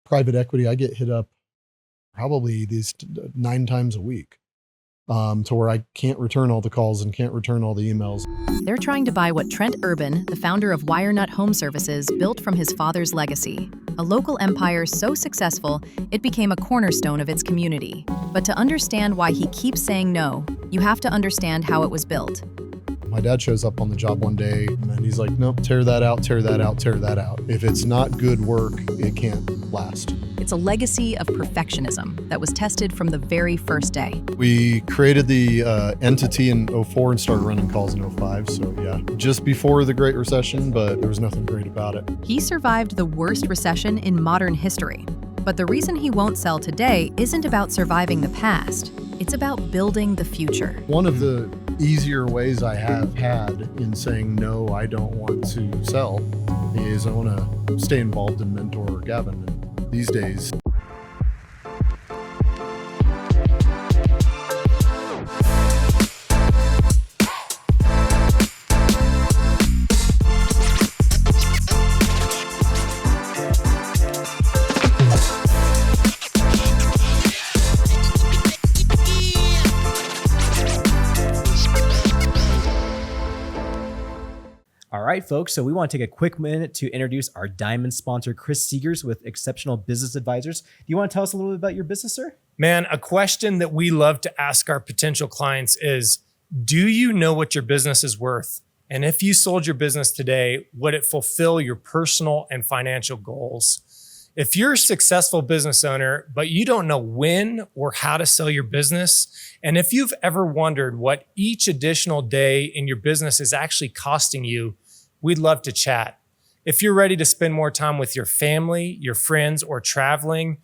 private equity, I get hit up probably these 9 times a week, to where I can't return all the calls and can't return all the emails. They're trying to buy what Trent Urban, the founder of Wirenut Home Services, built from his father's legacy. A local empire so successful, it became a cornerstone of its community. But to understand why he keeps saying no, you have to understand how it was built. My dad shows up on the job one day and he's like, nope, tear that out, tear that out, tear that out. If it's not good work, it can't last. It's a legacy of perfectionism that was tested from the very first day. We created the entity in 04 and started running calls in 05. So yeah, just before the Great Recession, but there was nothing great about it. He survived the worst recession in modern history. But the reason he won't sell today isn't about surviving the past. It's about building the future. One of the easier ways I have had in saying, no, I don't want to sell, is I want to stay involved and mentor Gavin. And these days, All right, folks. So we want to take a quick minute to introduce our diamond sponsor, Chris Seegers with Exceptional Business Advisors. Do you want to tell us a little bit about your business, sir? Man, a question that we love to ask our potential clients is, do you know what your business is worth? And if you sold your business today, would it fulfill your personal and financial goals? If you're a successful business owner, but you don't know when or how to sell your business, and if you've ever wondered what each additional day in your business is actually costing you, we'd love to chat. If you're ready to spend more time with your family, your friends, or traveling,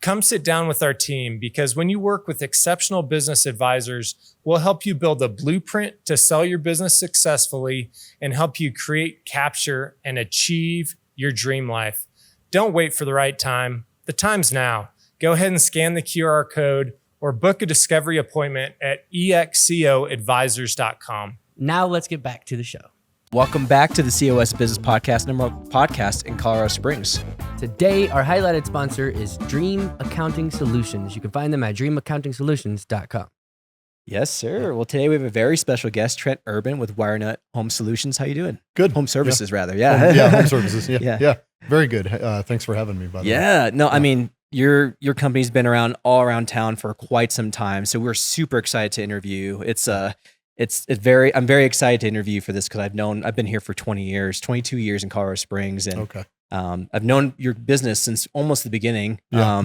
come sit down with our team, because when you work with exceptional business advisors, we'll help you build a blueprint to sell your business successfully and help you create, capture, and achieve your dream life. Don't wait for the right time. The time's now. Go ahead and scan the QR code or book a discovery appointment at excoadvisors.com. Now let's get back to the show. Welcome back to the COS Business Podcast, number one podcast in Colorado Springs. Today, our highlighted sponsor is Dream Accounting Solutions. You can find them at dreamaccountings.com. Yes, sir. Well, today we have a very special guest, Trent Urban with Wirenut Home Solutions. How you doing? good. Home services, rather. Home services. Yeah. Very good. Thanks for having me, by the way. Yeah. No, I mean, your company's been around all around town for quite some time, so we're super excited to interview. I'm very excited to interview for this because I've been here for 22 years in Colorado Springs, and Okay. I've known your business since almost the beginning. Yeah.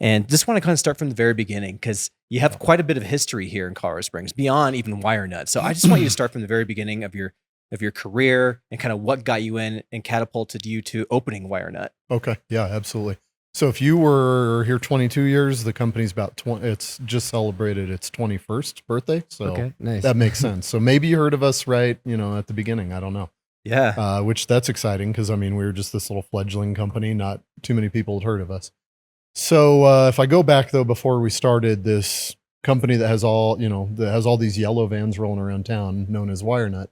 And just want to kind of start from the very beginning because you have quite a bit of history here in Colorado Springs beyond even Wirenut. So I just want you to start from the very beginning of your career and kind of what got you in and catapulted you to opening Wirenut. Okay. Yeah, absolutely. So if you were here 22 years, the company's about it's just celebrated its 21st birthday. So Okay, nice. that makes sense. So maybe you heard of us right, at the beginning. I don't know. Yeah. Which that's exciting because we were just this little fledgling company. Not too many people had heard of us. So if I go back though, before we started this company that has all these yellow vans rolling around town, known as Wirenut,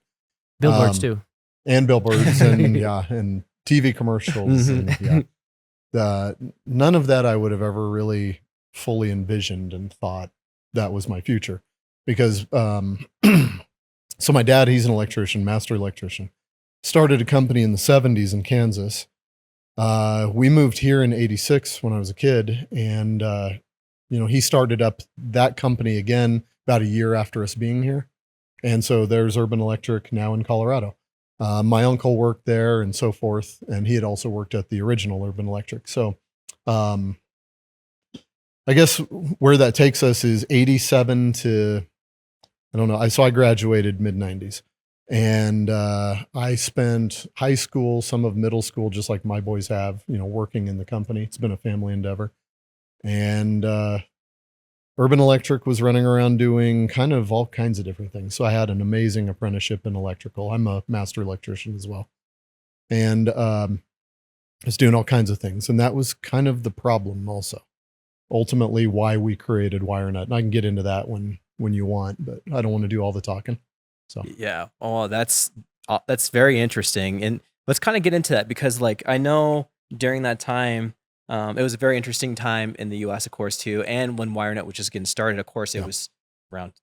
Billboards too. and billboards and and TV commercials. And, none of that I would have ever really fully envisioned and thought that was my future because, so my dad, he's an electrician, master electrician, started a company in the 70s in Kansas. We moved here in 86 when I was a kid, and, he started up that company again about a year after us being here. And so there's Urban Electric now in Colorado. My uncle worked there and so forth, and he had also worked at the original Urban Electric. So I guess where that takes us is 87 to, I don't know. So I graduated mid-90s, and I spent high school, some of middle school, just like my boys have, working in the company. It's been a family endeavor. And Urban Electric was running around doing kind of all kinds of different things. So I had an amazing apprenticeship in electrical. I'm a master electrician as well. And I was doing all kinds of things. And that was kind of the problem also. Ultimately, why we created Wirenut. And I can get into that when you want, but I don't want to do all the talking. So Yeah. Oh, that's very interesting. And let's kind of get into that because I know during that time, It was a very interesting time in the U.S., of course, too. And when Wirenut was just getting started, of course, it was around,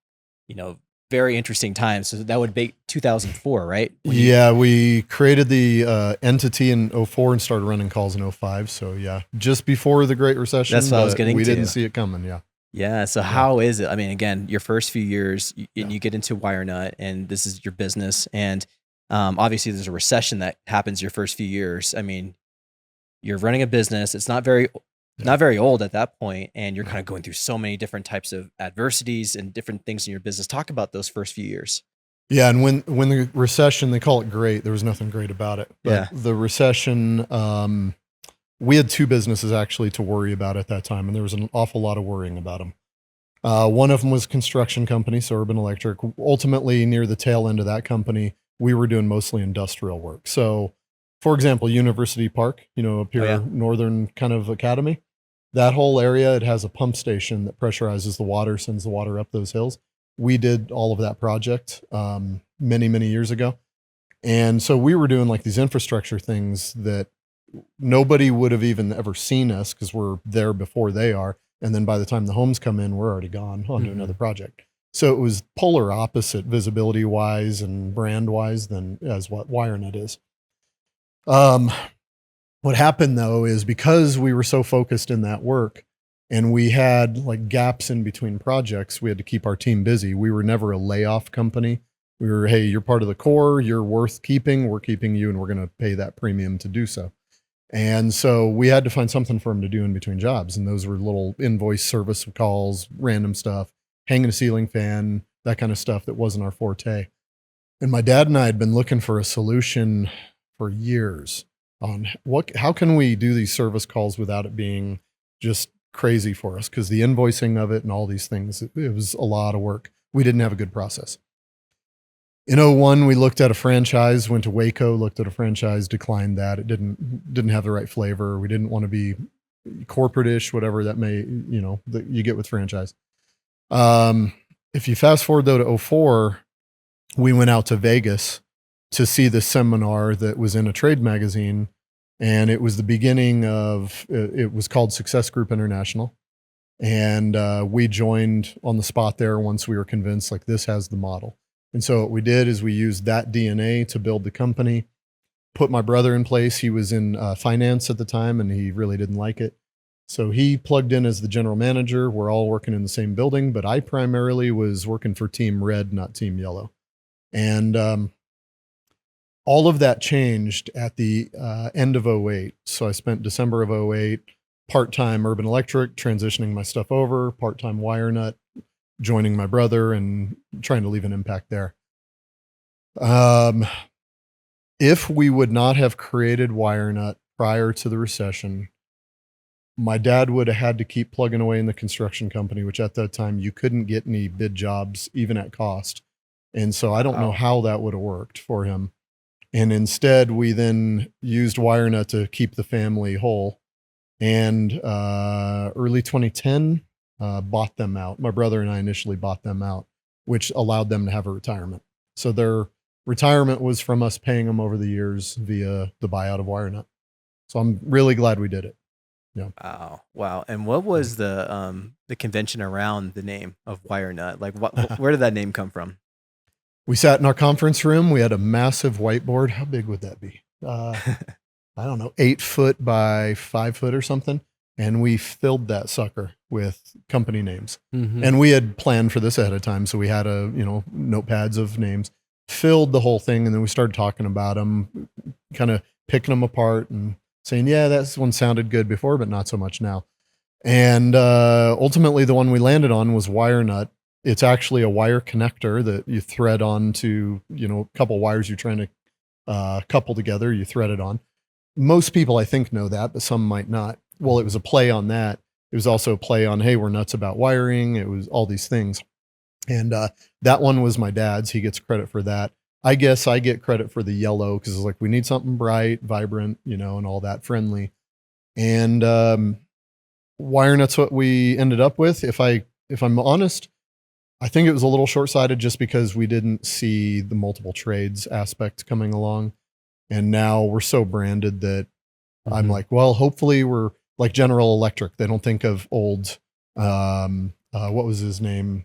very interesting times. So that would be 2004, right? We created the entity in 04 and started running calls in 05. So yeah, just before the Great Recession. That's what I was getting We to. didn't see it coming. Yeah. Yeah. So how is it? I mean, again, your first few years, and you get into Wirenut, and this is your business, and obviously there's a recession that happens your first few years. I mean, you're running a business. It's not very old at that point, and you're kind of going through so many different types of adversities and different things in your business. Talk about those first few years. Yeah, and when the recession, they call it great. There was nothing great about it. But the recession, we had two businesses actually to worry about at that time, and there was an awful lot of worrying about them. One of them was a construction company, so Urban Electric. Ultimately, near the tail end of that company, we were doing mostly industrial work. So, for example, University Park, up here, northern kind of academy, that whole area, it has a pump station that pressurizes the water, sends the water up those hills. We did all of that project many, many years ago. And so we were doing like these infrastructure things that nobody would have even ever seen us because we're there before they are. And then by the time the homes come in, we're already gone on to another project. So it was polar opposite visibility wise and brand wise than as what Wirenut is. What happened though is because we were so focused in that work and we had like gaps in between projects, we had to keep our team busy. We were never a layoff company. We were, hey, you're part of the core, you're worth keeping, we're keeping you, and we're going to pay that premium to do so. And so we had to find something for them to do in between jobs. And those were little invoice service calls, random stuff, hanging a ceiling fan, that kind of stuff that wasn't our forte. And my dad and I had been looking for a solution for years on how can we do these service calls without it being just crazy for us? Because the invoicing of it and all these things, it was a lot of work. We didn't have a good process. In 01, we looked at a franchise, went to Waco, looked at a franchise, declined that. It didn't have the right flavor. We didn't want to be corporate-ish, whatever that may, that you get with franchise. If you fast forward though to 04, we went out to Vegas to see the seminar that was in a trade magazine. And it was the beginning of, it was called Success Group International. And we joined on the spot there once we were convinced like this has the model. And so what we did is we used that DNA to build the company, put my brother in place. He was in finance at the time and he really didn't like it. So he plugged in as the general manager. We're all working in the same building, but I primarily was working for Team Red, not Team Yellow. And all of that changed at the end of 08. So I spent December of 08, part-time Urban Electric, transitioning my stuff over, part-time Wirenut, joining my brother and trying to leave an impact there. If we would not have created Wirenut prior to the recession, my dad would have had to keep plugging away in the construction company, which at that time you couldn't get any bid jobs even at cost. And so I don't know how that would have worked for him. And instead we then used Wirenut to keep the family whole. And early 2010, bought them out. My brother and I initially bought them out, which allowed them to have a retirement. So their retirement was from us paying them over the years via the buyout of Wirenut. So I'm really glad we did it. Yeah. Wow. And what was the convention around the name of Wirenut? Like where did that name come from? We sat in our conference room. We had a massive whiteboard. How big would that be? I don't know, 8 foot by 5 foot or something. And we filled that sucker with company names. Mm-hmm. And we had planned for this ahead of time. So we had notepads of names, filled the whole thing. And then we started talking about them, kind of picking them apart and saying, yeah, that one sounded good before, but not so much now. And ultimately the one we landed on was Wirenut. It's actually a wire connector that you thread on to, a couple wires you're trying to couple together, you thread it on. Most people I think know that, but some might not. Well, it was a play on that. It was also a play on, hey, we're nuts about wiring. It was all these things. And that one was my dad's. He gets credit for that. I guess I get credit for the yellow because it's like, we need something bright, vibrant, and all that, friendly. And Wirenut's what we ended up with. If I'm honest, I think it was a little short-sighted just because we didn't see the multiple trades aspect coming along. And now we're so branded that I'm like, well, hopefully we're like General Electric. They don't think of old, what was his name?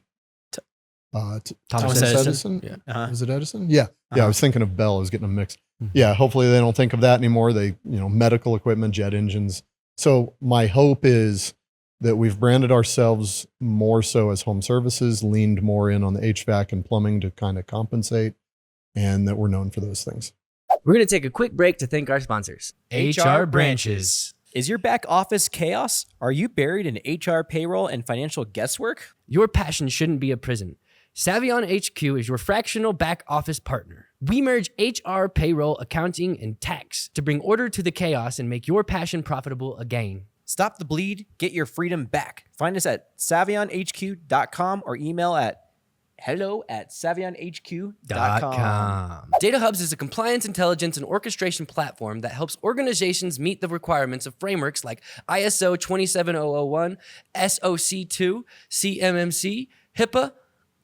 Thomas Edison. Yeah. Uh-huh. Is it Edison? Yeah. Yeah. I Uh-huh. was thinking of Bell. I was getting them mixed. Mhm. Yeah. Hopefully they don't think of that anymore. They, medical equipment, jet engines. So my hope is that we've branded ourselves more so as home services, leaned more in on the HVAC and plumbing to kind of compensate, and that we're known for those things. We're going to take a quick break to thank our sponsors, HR Branches. Is your back office chaos? Are you buried in HR payroll and financial guesswork? Your passion shouldn't be a prison. Savion HQ is your fractional back office partner. We merge HR, payroll, accounting, and tax to bring order to the chaos and make your passion profitable again. Stop the bleed, get your freedom back. Find us at savionhq.com or email at hello@savionhq.com. Data Hubs is a compliance, intelligence, and orchestration platform that helps organizations meet the requirements of frameworks like ISO 27001, SOC2, CMMC, HIPAA,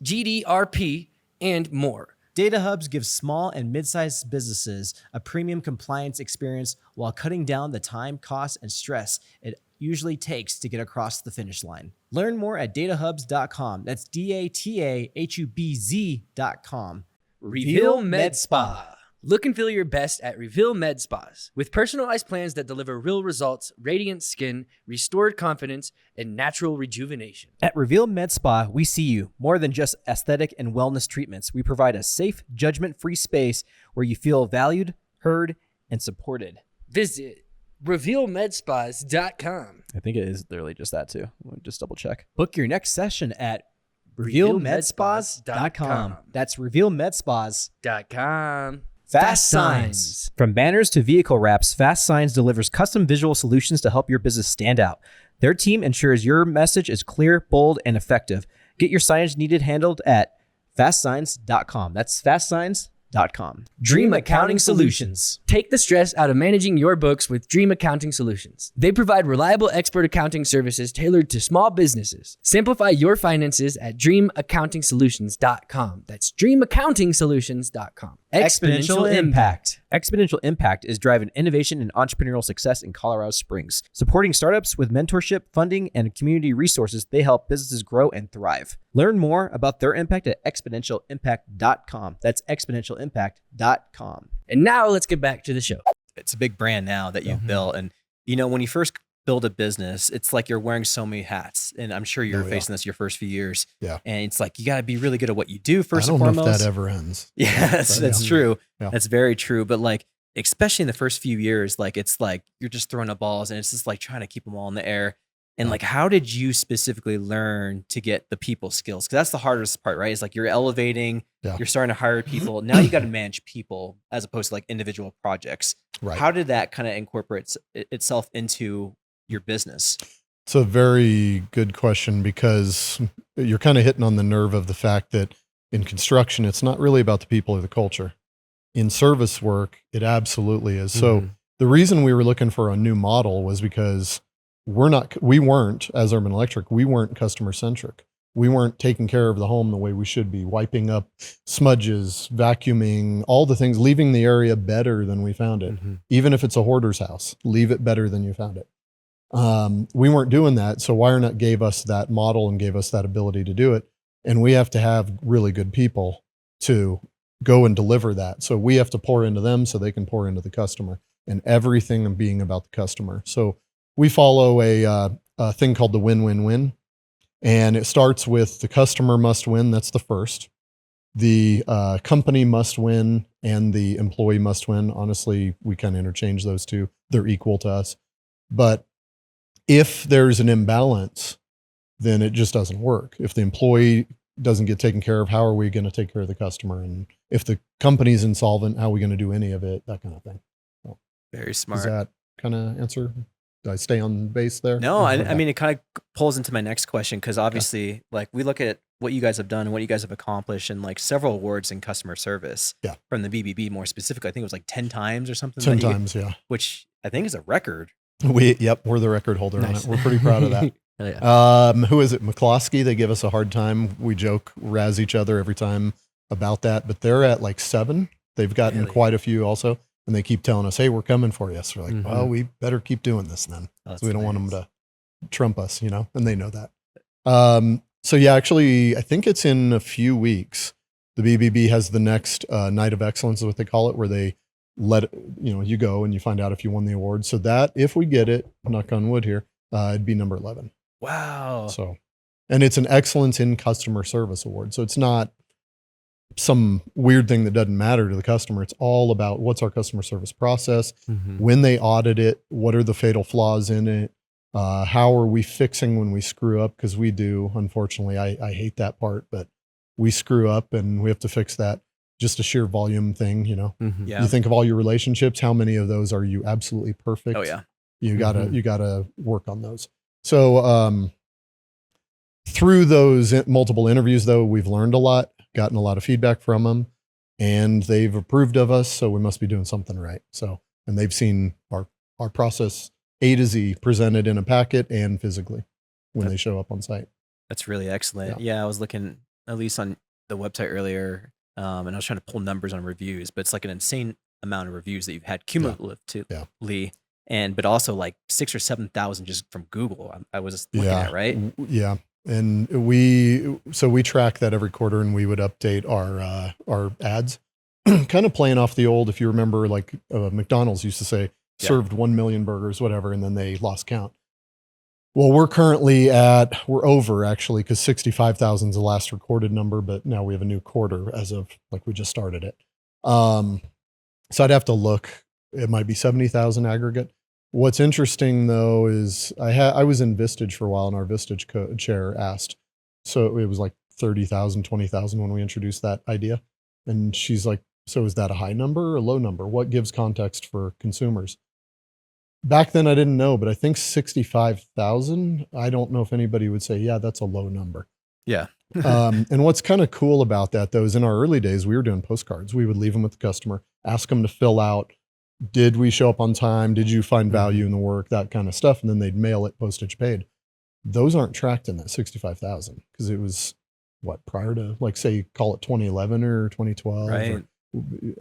GDRP, and more. Data Hubs gives small and mid-sized businesses a premium compliance experience while cutting down the time, cost, and stress it usually takes to get across the finish line. Learn more at datahubs.com. That's DATAHUBZ.com. Reveal Med Spa. Look and feel your best at Reveal Med Spas. With personalized plans that deliver real results, radiant skin, restored confidence, and natural rejuvenation. At Reveal Med Spa, we see you. More than just aesthetic and wellness treatments, we provide a safe, judgment-free space where you feel valued, heard, and supported. Visit RevealMedSpas.com. I think it is literally just that too. We'll just double check. Book your next session at RevealMedSpas.com. That's RevealMedSpas.com. Fast Signs. From banners to vehicle wraps, Fast Signs delivers custom visual solutions to help your business stand out. Their team ensures your message is clear, bold, and effective. Get your signage needed handled at FastSigns.com. That's FastSigns.com. Dream Accounting Solutions. Take the stress out of managing your books with Dream Accounting Solutions. They provide reliable expert accounting services tailored to small businesses. Simplify your finances at dreamaccountingsolutions.com. That's dreamaccountingsolutions.com. Exponential Impact. Exponential Impact is driving innovation and entrepreneurial success in Colorado Springs. Supporting startups with mentorship, funding, and community resources, they help businesses grow and thrive. Learn more about their impact at exponentialimpact.com. That's exponentialimpact.com. And now let's get back to the show. It's a big brand now that you've built. And, when you first build a business, it's like you're wearing so many hats. And I'm sure you're facing this your first few years. Yeah. And it's like, you got to be really good at what you do first and foremost. I don't know if that ever ends. Yeah, that's true. Yeah. That's very true. But like, especially in the first few years, like, it's like, you're just throwing up balls and it's just like trying to keep them all in the air. And like, how did you specifically learn to get the people skills? Because that's the hardest part, right? It's like you're elevating, you're starting to hire people. Now you got to manage people as opposed to like individual projects. Right. How did that kind of incorporate itself into your business? It's a very good question because you're kind of hitting on the nerve of the fact that in construction, it's not really about the people or the culture. In service work, it absolutely is. So the reason we were looking for a new model was because we weren't, as Urban Electric, we weren't customer centric. We weren't taking care of the home the way we should be, wiping up smudges, vacuuming, all the things, leaving the area better than we found it. Even if it's a hoarder's house, leave it better than you found it. We weren't doing that. So Wirenut gave us that model and gave us that ability to do it. And we have to have really good people to go and deliver that. So we have to pour into them so they can pour into the customer, and everything being about the customer. So we follow a thing called the win-win-win, and it starts with the customer must win. That's the first. The company must win and the employee must win. Honestly, we kind of interchange those two. They're equal to us. But if there's an imbalance, then it just doesn't work. If the employee doesn't get taken care of, how are we going to take care of the customer? And if the company's insolvent, how are we going to do any of it? That kind of thing. So, very smart. does that kind of answer? Did I stay on base there? No, I mean, it kind of pulls into my next question because obviously, like, we look at what you guys have done and what you guys have accomplished and like several awards in customer service. Yeah. From the BBB more specifically. I think it was like 10 times or something. 10 times, yeah. Which I think is a record. We're the record holder on it. We're pretty proud of that. Who is it? McCloskey. They give us a hard time. We joke, razz each other every time about that, but they're at like 7. They've gotten quite a few also. and they keep telling us, hey, we're coming for you. So we're like, well, we better keep doing this then. Oh, So we don't want them to trump us, and they know that. So yeah, actually, I think it's in a few weeks. The BBB has the next Night of Excellence is what they call it, where they let you go and you find out if you won the award. So that if we get it, knock on wood here, it'd be number 11. Wow. So, and it's an Excellence in Customer Service Award. So it's not some weird thing that doesn't matter to the customer. It's all about what's our customer service process, when they audit it, what are the fatal flaws in it, how are we fixing when we screw up? Because we do, unfortunately. I hate that part, but we screw up and we have to fix that. Just a sheer volume thing, Yeah. You think of all your relationships, how many of those are you absolutely perfect? Oh yeah. You gotta work on those. So through those multiple interviews, though, we've learned a lot, gotten a lot of feedback from them, and they've approved of us. So we must be doing something right. So, and they've seen our process A to Z presented in a packet and physically when they show up on site. That's really excellent. Yeah, I was looking at least on the website earlier, and I was trying to pull numbers on reviews, but it's like an insane amount of reviews that you've had cumulatively, but also like 6,000 or 7,000 just from Google. I was looking at, right? Yeah. And we track that every quarter, and we would update our ads, kind of playing off the old, if you remember, like McDonald's used to say, served 1 million burgers, whatever, and then they lost count. Well, we're over actually, because 65,000 is the last recorded number, but now we have a new quarter as of like we just started it. So I'd have to look. It might be 70,000 aggregate. What's interesting though is I was in Vistage for a while, and our Vistage chair asked, so it was like 30,000, 20,000 when we introduced that idea, and she's like, so is that a high number or a low number? What gives context for consumers? Back then I didn't know, but I think 65,000, I don't know if anybody would say, yeah, that's a low number. Yeah. And what's kind of cool about that though, is in our early days, we were doing postcards. We would leave them with the customer, ask them to fill out, did we show up on time? Did you find value in the work? That kind of stuff. And then they'd mail it postage paid. Those aren't tracked in that 65,000 because it was prior to, like, say, call it 2011 or 2012. Right.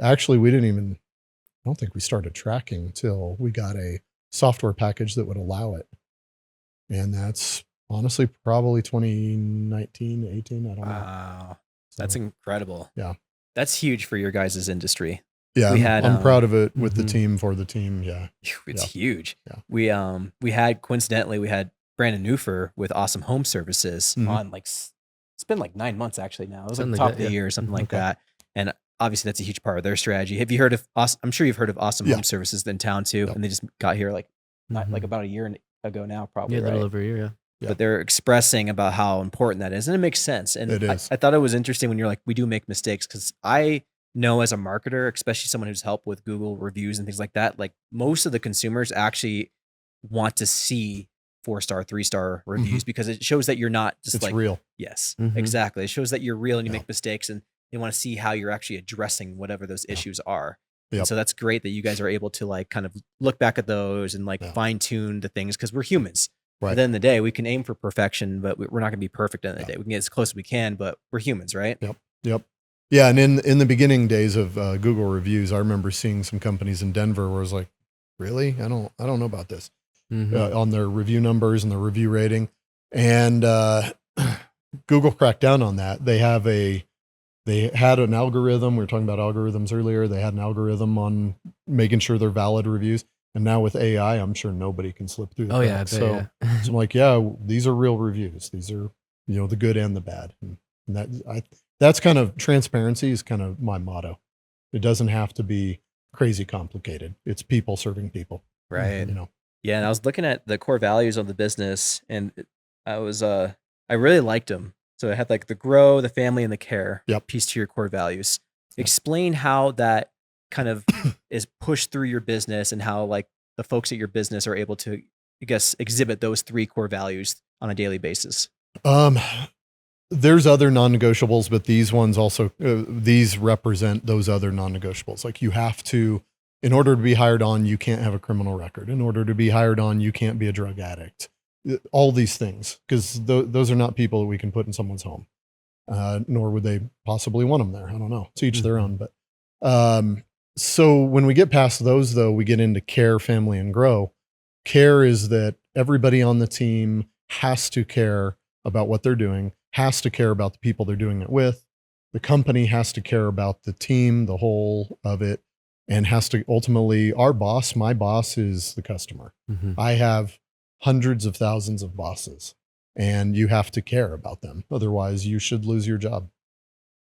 Actually, I don't think we started tracking until we got a software package that would allow it. And that's honestly probably 2019, 18. I don't know. Wow. That's incredible. Yeah. That's huge for your guys' industry. Yeah. I'm proud of it with the team, for the team. Yeah. It's huge. Yeah. We had Brandon Newfer with Awesome Home Services on it's been like 9 months actually now. It was like top of the year or something like that. And obviously that's a huge part of their strategy. Have you heard of I'm sure you've heard of Awesome Home Services in town too. And they just got here like about a year ago now, probably. Yeah, a little over a year, yeah. But they're expressing about how important that is. And it makes sense. And it is. I thought it was interesting when you're like, we do make mistakes, because I know as a marketer, especially someone who's helped with Google reviews and things like that, like most of the consumers actually want to see 4-star, 3-star reviews because it shows that you're not just it's real. Yes, exactly. It shows that you're real and you make mistakes, and they want to see how you're actually addressing whatever those issues are. And so that's great that you guys are able to like kind of look back at those and like fine tune the things, because we're humans. Right. At the end of the day, we can aim for perfection, but we're not going to be perfect at the end of the day. We can get as close as we can, but we're humans, right? Yep. Yeah. And in the beginning days of Google reviews, I remember seeing some companies in Denver where I was like, really? I don't know about this on their review numbers and their review rating. And Google cracked down on that. They had an algorithm. We were talking about algorithms earlier. They had an algorithm on making sure they're valid reviews. And now with AI, I'm sure nobody can slip through the cracks. So I'm like, these are real reviews. These are, the good and the bad. And that's kind of, transparency is kind of my motto. It doesn't have to be crazy complicated. It's people serving people. Right. Yeah. And I was looking at the core values of the business, and I really liked them. So it had like the grow, the family, and the care piece to your core values. Explain how that kind of is pushed through your business, and how like the folks at your business are able to, I guess, exhibit those 3 core values on a daily basis. There's other non-negotiables, but these ones also, these represent those other non-negotiables. Like, you have to, in order to be hired on, you can't have a criminal record. In order to be hired on, you can't be a drug addict. All these things, because those are not people that we can put in someone's home, nor would they possibly want them there. I don't know. To each their own. But So when we get past those, though, we get into care, family, and grow. Care is that everybody on the team has to care about what they're doing, has to care about the people they're doing it with. The company has to care about the team, the whole of it, and has to ultimately, my boss is the customer. I have hundreds of thousands of bosses, and you have to care about them. Otherwise, you should lose your job.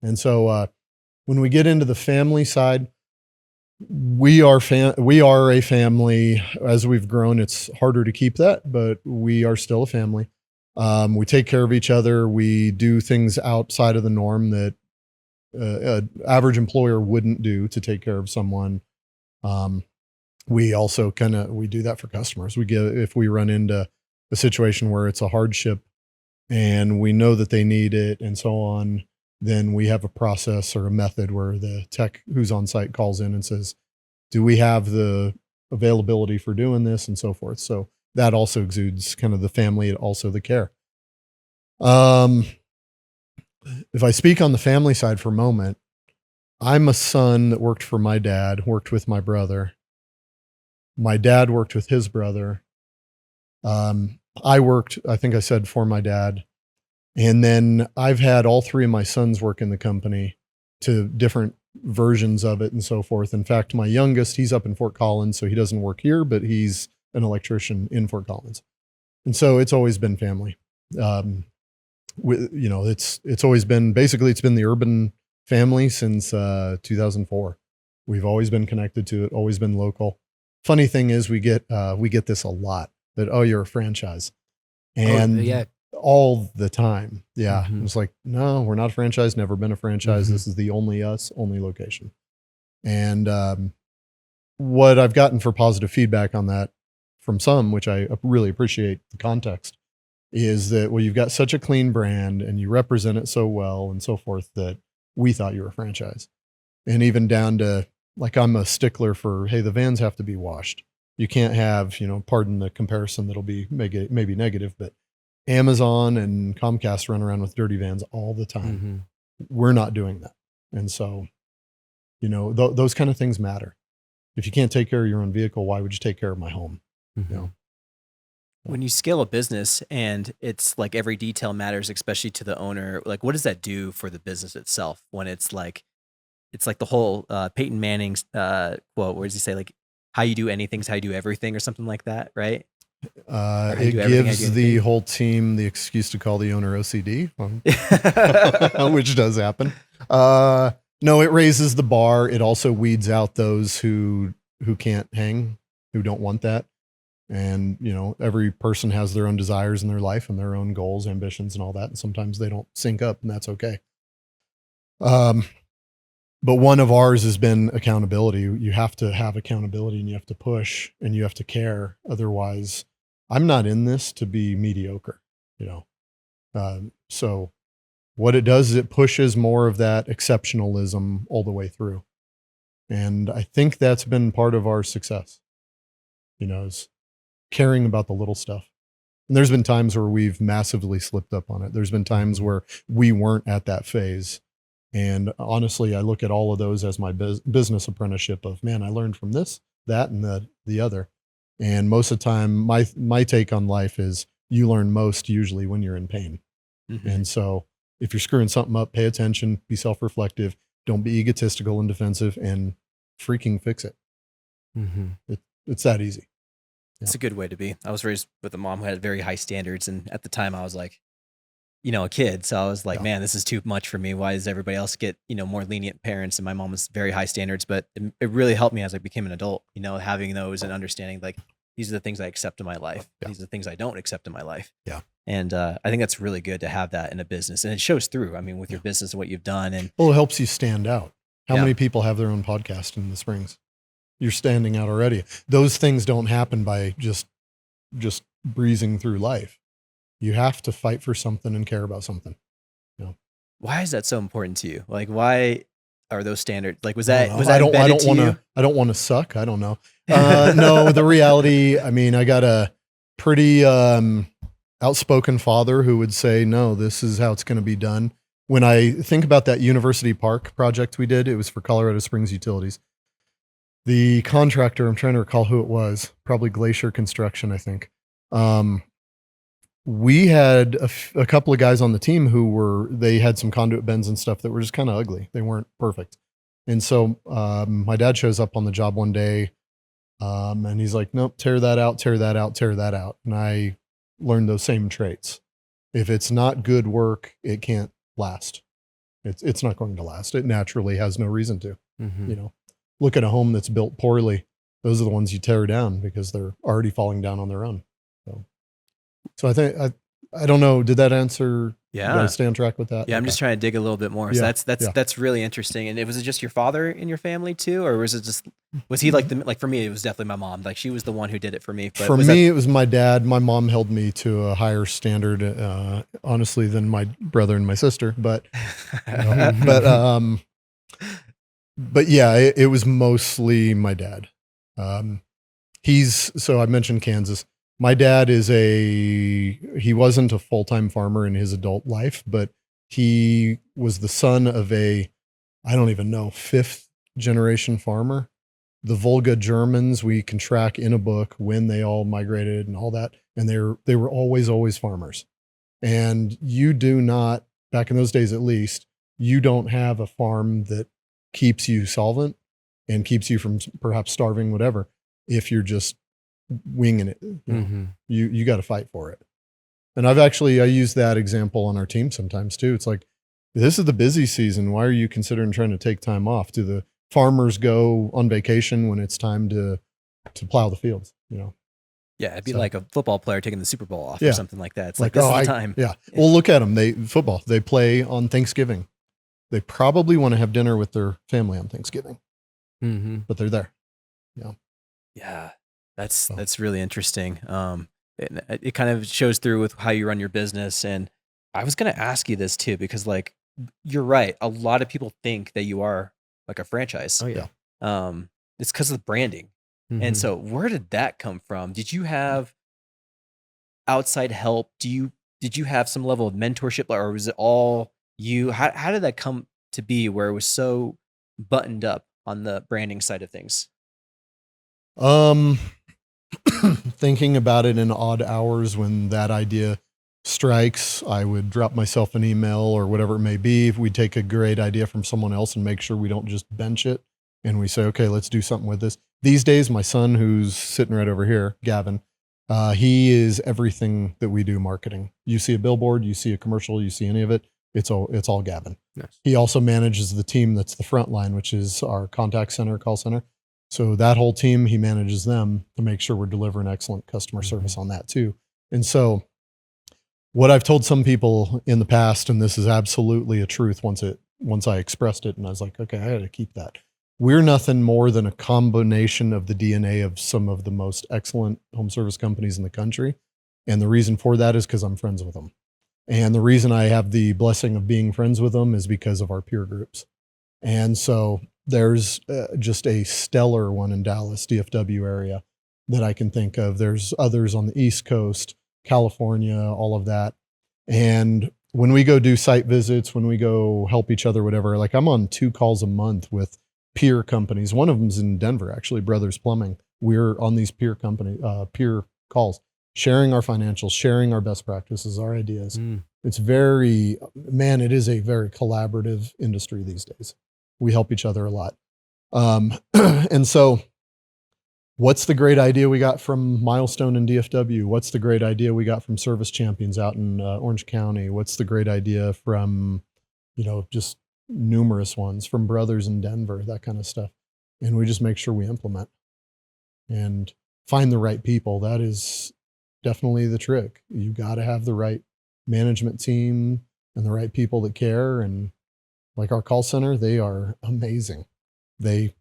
And so when we get into the family side, we are a family. As we've grown, it's harder to keep that, but we are still a family. We take care of each other. We do things outside of the norm that an average employer wouldn't do to take care of someone. We also we do that for customers. If we run into a situation where it's a hardship and we know that they need it and so on, then we have a process or a method where the tech who's on site calls in and says, do we have the availability for doing this, and so forth. So that also exudes kind of the family and also the care. If I speak on the family side for a moment, I'm a son that worked for my dad, worked with my brother. My dad worked with his brother. I worked, I think I said, for my dad. And then I've had all three of my sons work in the company to different versions of it and so forth. In fact, my youngest, he's up in Fort Collins, so he doesn't work here, but he's an electrician in Fort Collins. And so it's always been family. It's always been, basically it's been the Urban family since 2004. We've always been connected to it, always been local. Funny thing is we get this a lot, that, oh, you're a franchise. And all the time. Yeah. It's like, no, we're not a franchise, never been a franchise. This is the only us, only location. And what I've gotten for positive feedback on that from some, which I really appreciate the context, is that, well, you've got such a clean brand and you represent it so well and so forth that we thought you were a franchise. And even down to, like, I'm a stickler for, hey, the vans have to be washed. You can't have, pardon the comparison that'll be maybe negative, but Amazon and Comcast run around with dirty vans all the time. We're not doing that. And so, those kind of things matter. If you can't take care of your own vehicle, why would you take care of my home? When you scale a business and it's like every detail matters, especially to the owner, like what does that do for the business itself when it's like the whole Peyton Manning's quote, where does he say, like, how you do anything is how you do everything, or something like that, right? It gives the whole team the excuse to call the owner OCD, which does happen. No, it raises the bar. It also weeds out those who can't hang, who don't want that. And, every person has their own desires in their life and their own goals, ambitions, and all that. And sometimes they don't sync up, and that's okay. But one of ours has been accountability. You have to have accountability, and you have to push, and you have to care. Otherwise, I'm not in this to be mediocre, So what it does is it pushes more of that exceptionalism all the way through. And I think that's been part of our success, is caring about the little stuff. And there's been times where we've massively slipped up on it. There's been times where we weren't at that phase. And honestly, I look at all of those as my business apprenticeship of, man, I learned from this, that, and the other. And most of the time, my take on life is you learn most usually when you're in pain. And so if you're screwing something up, pay attention, be self-reflective, don't be egotistical and defensive, and freaking fix it. It's that easy. It's a good way to be. I was raised with a mom who had very high standards. And at the time I was like, a kid. So I was like, man, this is too much for me. Why does everybody else get, more lenient parents? And my mom was very high standards, but it really helped me as I became an adult, having those and understanding, like, these are the things I accept in my life. These are the things I don't accept in my life. And I think that's really good to have that in a business. And it shows through, with your business and what you've done. And well, it helps you stand out. How many people have their own podcast in the Springs? You're standing out already. Those things don't happen by just breezing through life. You have to fight for something and care about something. Why is that so important to you? Like, why are those standards? Like, was that I don't want to suck. I don't know. No, the reality, I got a pretty outspoken father who would say, no, this is how it's going to be done. When I think about that University Park project we did, it was for Colorado Springs Utilities. The contractor, I'm trying to recall who it was, probably Glacier Construction, I think. We had a couple of guys on the team they had some conduit bends and stuff that were just kind of ugly. They weren't perfect. And so my dad shows up on the job one day and he's like, nope, tear that out, tear that out, tear that out. And I learned those same traits. If it's not good work, it can't last. It's not going to last. It naturally has no reason to. Mm-hmm. You know, look at a home that's built poorly. Those are the ones you tear down because they're already falling down on their own. So I think I don't know. Did that answer? Yeah. Did I stay on track with that? Yeah, I'm just trying to dig a little bit more. So Yeah, that's really interesting. And was it just your father in your family too, or was he like for me? It was definitely my mom. Like she was the one who did it for me. But For me, it was my dad. My mom held me to a higher standard, honestly, than my brother and my sister. But but yeah, it was mostly my dad. So I mentioned Kansas. My dad he wasn't a full-time farmer in his adult life, but he was the son of I don't even know, 5th generation farmer. The Volga Germans, we can track in a book when they all migrated and all that. And they were always farmers. And you do not, back in those days at least, you don't have a farm that keeps you solvent and keeps you from perhaps starving, whatever, if you're just winging it. You got to fight for it. And I use that example on our team sometimes too. It's like, this is the busy season. Why are you considering trying to take time off? Do the farmers go on vacation when it's time to plow the fields? You know? Yeah, it'd be like a football player taking the Super Bowl off or something like that. It's like this is the time. Yeah. Well, look at them. They play on Thanksgiving. They probably want to have dinner with their family on Thanksgiving, but they're there. Yeah. Yeah. That's really interesting. It kind of shows through with how you run your business. And I was going to ask you this too, because like, you're right. A lot of people think that you are like a franchise. Oh yeah. It's because of the branding. And so where did that come from? Did you have outside help? Did you have some level of mentorship, or was it all you? How did that come to be where it was so buttoned up on the branding side of things? Thinking about it in odd hours when that idea strikes, I would drop myself an email or whatever it may be. If we take a great idea from someone else and make sure we don't just bench it and we say, okay, let's do something with this. These days, my son, who's sitting right over here, Gavin, he is everything that we do marketing. You see a billboard, you see a commercial, you see any of it, it's all Gavin. Nice. He also manages the team that's the front line, which is our contact center, call center. So that whole team, he manages them to make sure we're delivering excellent customer service on that too. And so what I've told some people in the past, and this is absolutely a truth once I expressed it, and I was like, okay, I got to keep that. We're nothing more than a combination of the DNA of some of the most excellent home service companies in the country. And the reason for that is because I'm friends with them. And the reason I have the blessing of being friends with them is because of our peer groups. And so there's just a stellar one in Dallas, DFW area that I can think of. There's others on the East Coast, California, all of that. And when we go do site visits, when we go help each other, whatever, like I'm on 2 calls a month with peer companies. One of them's in Denver, actually, Brothers Plumbing. We're on these peer calls, sharing our financials, sharing our best practices, our ideas. It's it is a very collaborative industry these days. We help each other a lot. And so what's the great idea we got from Milestone and DFW? What's the great idea we got from Service Champions out in Orange County? What's the great idea from, just numerous ones from Brothers in Denver, that kind of stuff. And we just make sure we implement and find the right people. That is definitely the trick. You got to have the right management team and the right people that care. And like our call center, they are amazing. They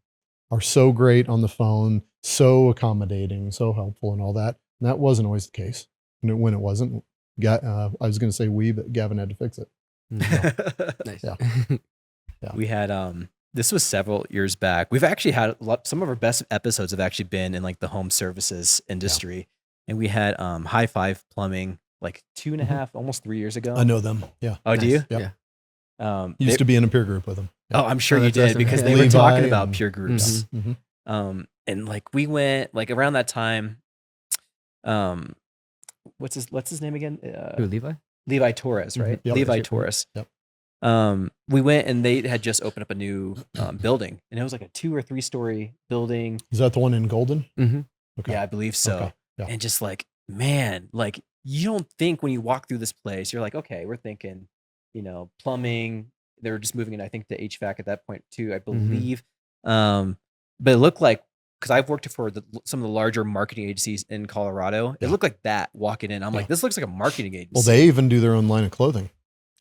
are so great on the phone, so accommodating, so helpful and all that. And that wasn't always the case. And when it wasn't, I was going to say but Gavin had to fix it. Nice. Yeah. Yeah. We had, this was several years back. We've actually had some of our best episodes have actually been in like the home services industry. Yeah. And we had High Five Plumbing like 2.5, almost 3 years ago. I know them. Yeah. Oh, nice. Do you? Yep. Yeah. Used to be in a peer group with them. Oh, I'm sure you did because they were talking about peer groups. And like we went like around that time. What's his name again? Who, Levi? Levi Torres, right? Yep. Levi Torres. Yep. We went and they had just opened up a new building, and it was like a 2 or 3 story building. Is that the one in Golden? Mm-hmm. Okay. Yeah, I believe so. Okay. Yeah. And just like, man, like you don't think when you walk through this place, you're like, okay, we're thinking, plumbing. They were just moving in, I think, to HVAC at that point too, I believe. But it looked like, because I've worked for some of the larger marketing agencies in Colorado, it looked like that walking in. I'm like, this looks like a marketing agency. Well, they even do their own line of clothing.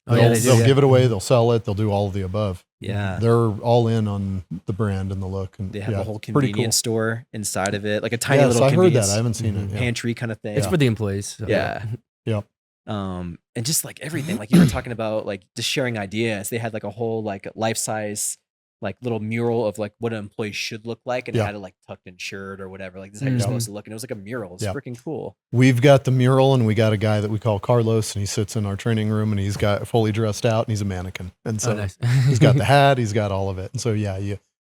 They'll give it away. They'll sell it. They'll do all of the above. Yeah. They're all in on the brand and the look. And They have a whole it's pretty convenience store inside of it, like a tiny Yes, little I heard convenience that. I haven't seen it. Yeah. pantry kind of thing. It's for the employees. So. Yeah. Yep. And just like everything, like you were talking about, like just sharing ideas. They had like a whole like life size, like little mural of like what an employee should look like, and it had a like tucked in shirt or whatever. Like this is how you're supposed to look, and it was like a mural. It's freaking cool. We've got the mural, and we got a guy that we call Carlos, and he sits in our training room, and he's got fully dressed out, and he's a mannequin, and so nice. he's got the hat, he's got all of it, and so you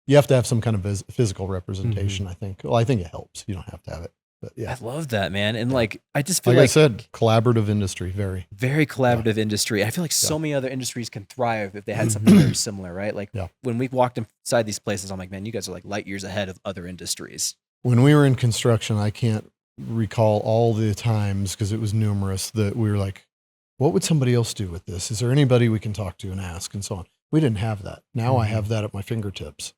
have to have some kind of physical representation. I think. Well, I think it helps. You don't have to have it, but yeah. I love that, man. And like I just feel Like I like said, collaborative industry, very. very collaborative industry. I feel like so many other industries can thrive if they had something very similar, right? Like when we walked inside these places, I'm like, man, you guys are like light years ahead of other industries. When we were in construction, I can't recall all the times, because it was numerous, that we were like, what would somebody else do with this? Is there anybody we can talk to and ask, and so on? We didn't have that. Now I have that at my fingertips.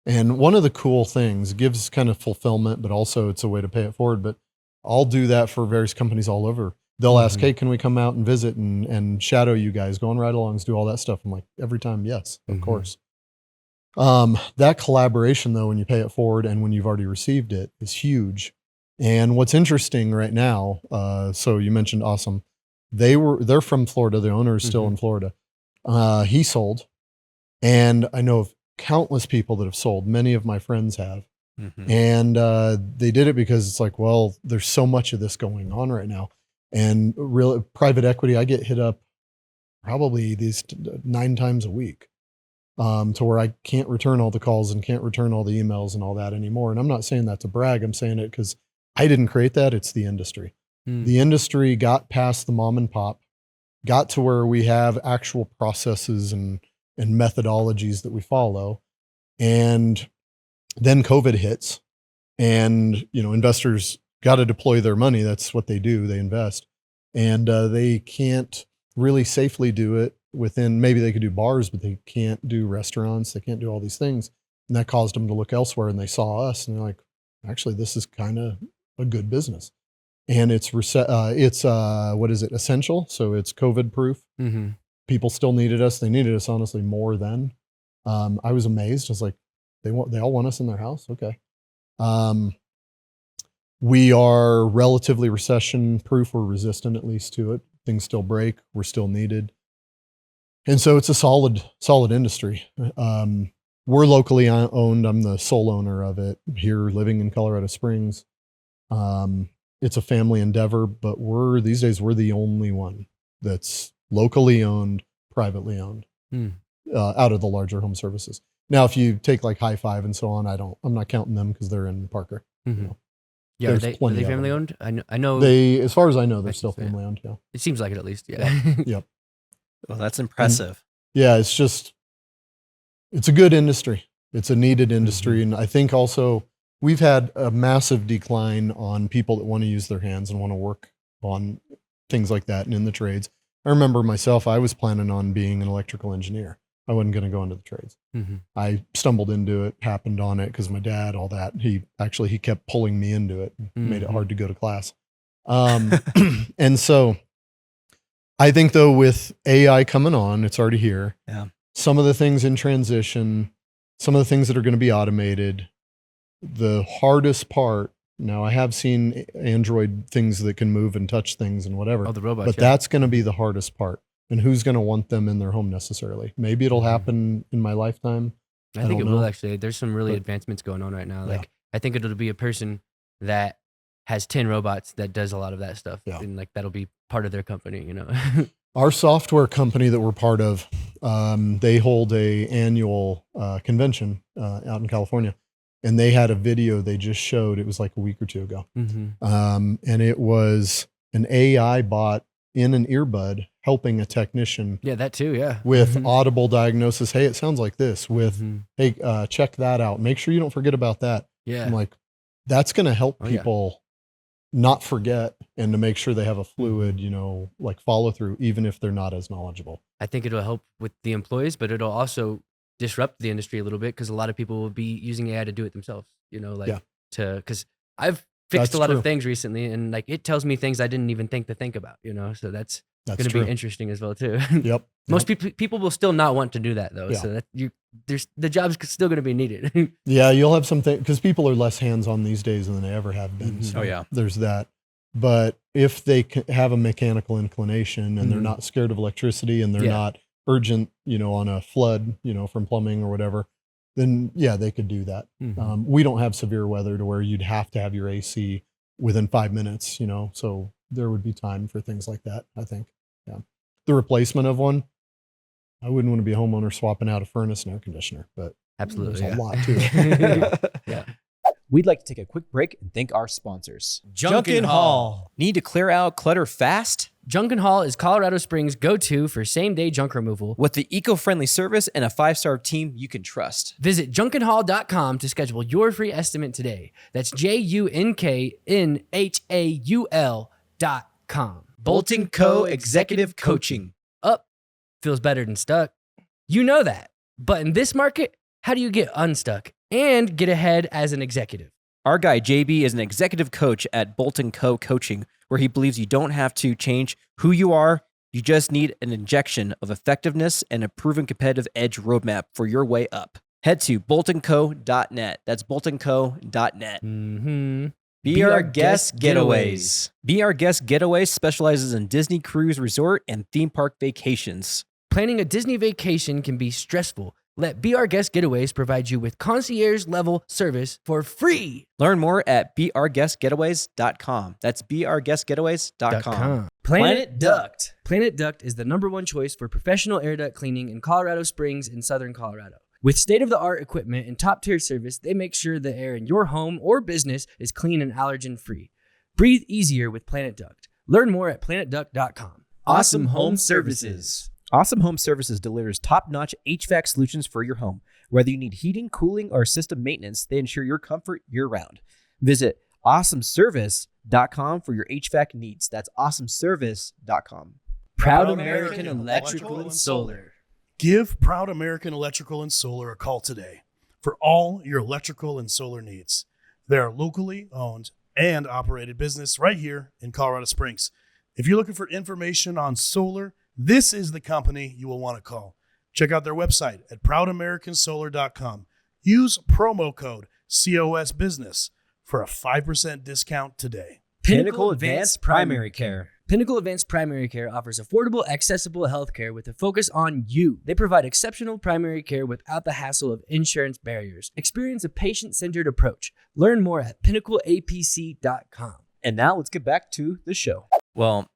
And one of the cool things, gives kind of fulfillment, but also it's a way to pay it forward. But I'll do that for various companies all over. They'll ask, hey, can we come out and visit and shadow you guys, go on ride-alongs, do all that stuff? I'm like, every time, yes, of course. That collaboration, though, when you pay it forward and when you've already received it, is huge. And what's interesting right now, so you mentioned Awesome. They're from Florida. The owner is still in Florida. He sold. And I know of countless people that have sold. Many of my friends have. And they did it because it's like, well, there's so much of this going on right now. And real private equity, I get hit up probably these 9 times a week, to where I can't return all the calls and can't return all the emails and all that anymore. And I'm not saying that to brag. I'm saying it because I didn't create that. It's the industry. The industry got past the mom and pop, got to where we have actual processes and methodologies that we follow. And then COVID hits, and, investors got to deploy their money. That's what they do. They invest, and they can't really safely do it within, maybe they could do bars, but they can't do restaurants. They can't do all these things. And that caused them to look elsewhere, and they saw us and they're like, actually, this is kind of a good business. And it's what is it? Essential. So it's COVID proof. People still needed us. They needed us, honestly, more then. I was amazed. I was like, they all want us in their house. Okay. We are relatively recession proof. We're resistant, at least, to it. Things still break. We're still needed. And so it's a solid industry. We're locally owned. I'm the sole owner of it here, living in Colorado Springs. It's a family endeavor, but these days we're the only one that's locally owned, privately owned, out of the larger home services. Now, if you take like High Five and so on, I'm not counting them because they're in Parker. Yeah, are they family owned? I know. As far as I know, they're still family owned. Yeah, it seems like it, at least. Yeah. Yep. Well, that's impressive. It's a good industry. It's a needed industry. And I think also we've had a massive decline on people that want to use their hands and want to work on things like that and in the trades. I remember myself, I was planning on being an electrical engineer. I wasn't going to go into the trades. I stumbled into it, happened on it because my dad, all that. He kept pulling me into it, made it hard to go to class. And so I think, though, with AI coming on, it's already here. Yeah. Some of the things in transition, some of the things that are going to be automated. The hardest part, now I have seen Android things that can move and touch things and whatever. Oh, the robots. But that's going to be the hardest part. And who's going to want them in their home necessarily? Maybe it'll happen in my lifetime. I think it will, actually. There's some really advancements going on right now. Like, I think it'll be a person that has 10 robots that does a lot of that stuff. Yeah. And like, that'll be part of their company, Our software company that we're part of, they hold a annual convention out in California. and they had a video they just showed. It was like a week or two ago. Mm-hmm. And it was an AI bot in an earbud helping a technician Yeah, that too. Yeah. with audible diagnosis. Hey, it sounds like this. With, Mhm. hey, check that out. Make sure you don't forget about that. Yeah. I'm like, that's going to help Oh, yeah. people not forget and to make sure they have a fluid, like follow through, even if they're not as knowledgeable. I think it'll help with the employees, but it'll also disrupt the industry a little bit because a lot of people will be using AI to do it themselves. Yeah. Because I've fixed That's a lot true. of things recently, and like it tells me things I didn't even think to think about. So that's That's going to true. be interesting as well too. Yep. Most people will still not want to do that though. Yeah. So that there's the job's still going to be needed. Yeah, you'll have something because people are less hands-on these days than they ever have been. Mhm. So Oh, yeah. there's that. But if they have a mechanical inclination and they're Mhm. not scared of electricity and they're Yeah. not urgent, on a flood, from plumbing or whatever, then yeah, they could do that. Mhm. We don't have severe weather to where you'd have to have your AC within 5 minutes, so there would be time for things like that, I think. Yeah. The replacement of one, I wouldn't want to be a homeowner swapping out a furnace and air conditioner, but Absolutely. there's yeah. a lot to it. Yeah. We'd like to take a quick break and thank our sponsors. Junkin Hall. Need to clear out clutter fast? Junkin Hall is Colorado Springs' go-to for same-day junk removal. With the eco-friendly service and a 5-star team you can trust. Visit junkinhall.com to schedule your free estimate today. That's JUNKNHAUL.com. Bolton Co. Executive Coaching. Up feels better than stuck. You know that. But in this market, how do you get unstuck and get ahead as an executive? Our guy JB is an executive coach at Bolton Co. Coaching, where he believes you don't have to change who you are. You just need an injection of effectiveness and a proven competitive edge roadmap for your way up. Head to boltonco.net. That's boltonco.net. Mm-hmm. Be Our Guest Getaways. Be Our Guest Getaways specializes in Disney cruise resort and theme park vacations. Planning a Disney vacation can be stressful. Let Be Our Guest Getaways provide you with concierge-level service for free. Learn more at beourguestgetaways.com. That's beourguestgetaways.com. Planet Duct. Planet Duct is the #1 choice for professional air duct cleaning in Colorado Springs and Southern Colorado. With state-of-the-art equipment and top-tier service, they make sure the air in your home or business is clean and allergen-free. Breathe easier with Planet Duct. Learn more at planetduct.com. Awesome Home Services. Awesome Home Services delivers top-notch HVAC solutions for your home. Whether you need heating, cooling, or system maintenance, they ensure your comfort year-round. Visit awesomeservice.com for your HVAC needs. That's awesomeservice.com. Proud American Electrical and Solar. Give Proud American Electrical and Solar a call today for all your electrical and solar needs. They are locally owned and operated business right here in Colorado Springs. If you're looking for information on solar, this is the company you will want to call. Check out their website at proudamericansolar.com. Use promo code COSBusiness for a 5% discount today. Pinnacle Advanced Primary Care. Pinnacle Advanced Primary Care offers affordable, accessible healthcare with a focus on you. They provide exceptional primary care without the hassle of insurance barriers. Experience a patient-centered approach. Learn more at pinnacleapc.com. And now let's get back to the show. Well,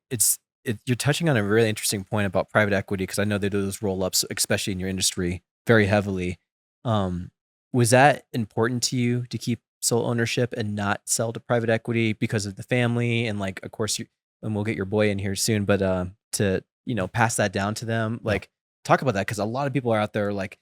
you're touching on a really interesting point about private equity, because I know they do those roll-ups, especially in your industry, very heavily. Was that important to you to keep sole ownership and not sell to private equity because of the family? And like, of course, and we'll get your boy in here soon, but to pass that down to them, like talk about that, because a lot of people are out there like,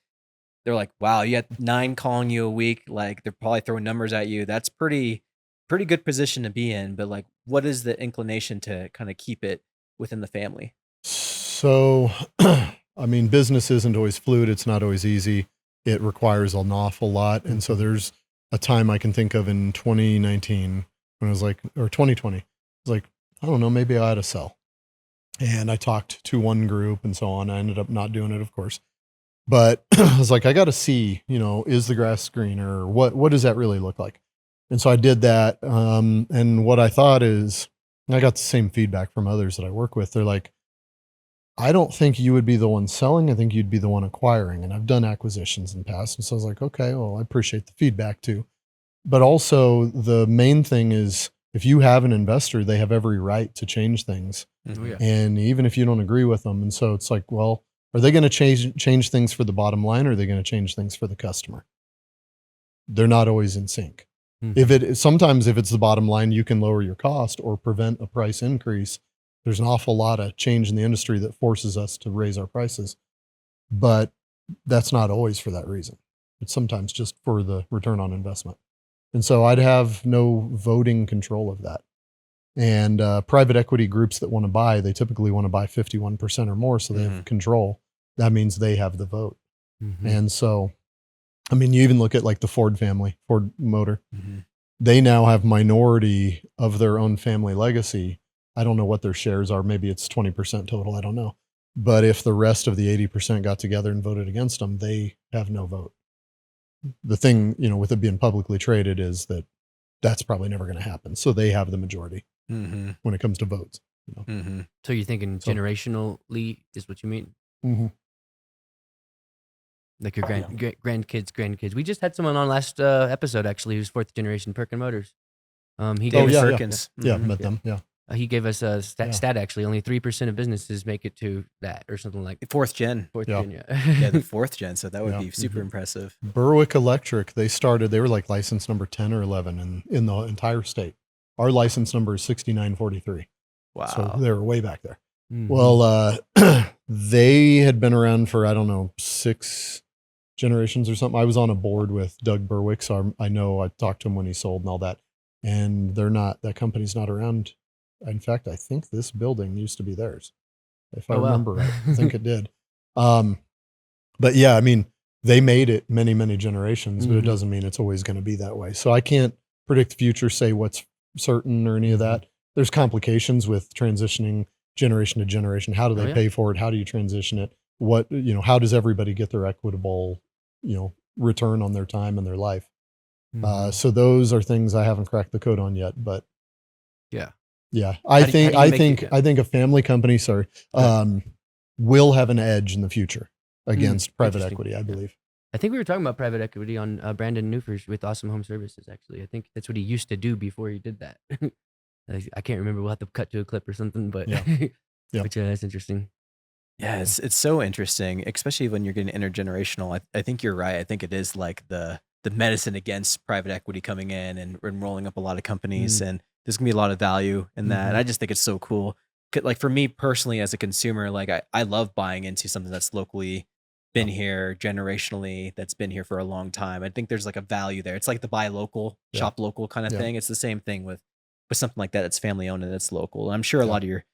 they're like, wow, you got 9 calling you a week, like they're probably throwing numbers at you. That's pretty good position to be in. But like, what is the inclination to kind of keep it within the family? So, I mean, business isn't always fluid. It's not always easy. It requires an awful lot. And so there's a time I can think of in 2019 when I was like, or 2020, I was like, I don't know, maybe I ought to sell. And I talked to one group and so on. I ended up not doing it, of course. But I was like, I got to see, is the grass greener? What does that really look like? And so I did that. And what I thought is, I got the same feedback from others that I work with. They're like, I don't think you would be the one selling. I think you'd be the one acquiring. And I've done acquisitions in the past. And so I was like, okay, well, I appreciate the feedback too. But also the main thing is, if you have an investor, they have every right to change things. Oh, yeah. And even if you don't agree with them. And so it's like, well, are they going to change things for the bottom line, or are they going to change things for the customer? they're not always in sync. Sometimes if it's the bottom line, you can lower your cost or prevent a price increase. There's an awful lot of change in the industry that forces us to raise our prices, but that's not always for that reason. It's sometimes just for the return on investment. And so I'd have no voting control of that. And private equity groups that want to buy, they typically want to buy 51% or more, so they have control. That means they have the vote. And so, I mean, you even look at like the Ford family, Ford Motor. They now have minority of their own family legacy. I don't know what their shares are. Maybe it's 20% total. I don't know. But if the rest of the 80% got together and voted against them, they have no vote. The thing, with it being publicly traded is that that's probably never going to happen. So they have the majority when it comes to votes. So you're thinking generationally is what you mean? Like your grandkids. We just had someone on last episode, actually, who's fourth generation Perkin Motors. He gave us Perkins. Yeah, met them. Yeah. He gave us a stat, actually. Only 3% of businesses make it to that or something like Fourth gen. gen, Yeah, the fourth gen. So that would be super impressive. Berwick Electric, they were like license number 10 or 11 in the entire state. Our license number is 6943. Wow. So they were way back there. Well, they had been around for, I don't know, 6 generations or something. I was on a board with Doug Berwick, so I know I talked to him when he sold and all that. And that company's not around. In fact, I think this building used to be theirs. If I remember right, I think it did. But yeah, I mean, they made it many, many generations, but it doesn't mean it's always going to be that way. So I can't predict the future, say what's certain or any of that. There's complications with transitioning generation to generation. How do they pay for it? How do you transition it? How does everybody get their equitable, return on their time and their life? So those are things I haven't cracked the code on yet, but yeah, I think a family company, will have an edge in the future against private equity, I believe. I think we were talking about private equity on Brandon Newfers with Awesome Home Services, actually. I think that's what he used to do before he did that. I can't remember. We'll have to cut to a clip or something, but but that's interesting. Yeah, it's so interesting, especially when you're getting intergenerational. I think you're right. I think it is like the medicine against private equity coming in and rolling up a lot of companies, and there's gonna be a lot of value in that. And I just think it's so cool. Like for me personally, as a consumer, like I love buying into something that's locally been here generationally, that's been here for a long time. I think there's like a value there. It's like the buy local, shop local kind of thing. It's the same thing with something like that. It's family owned and it's local. And I'm sure a lot of your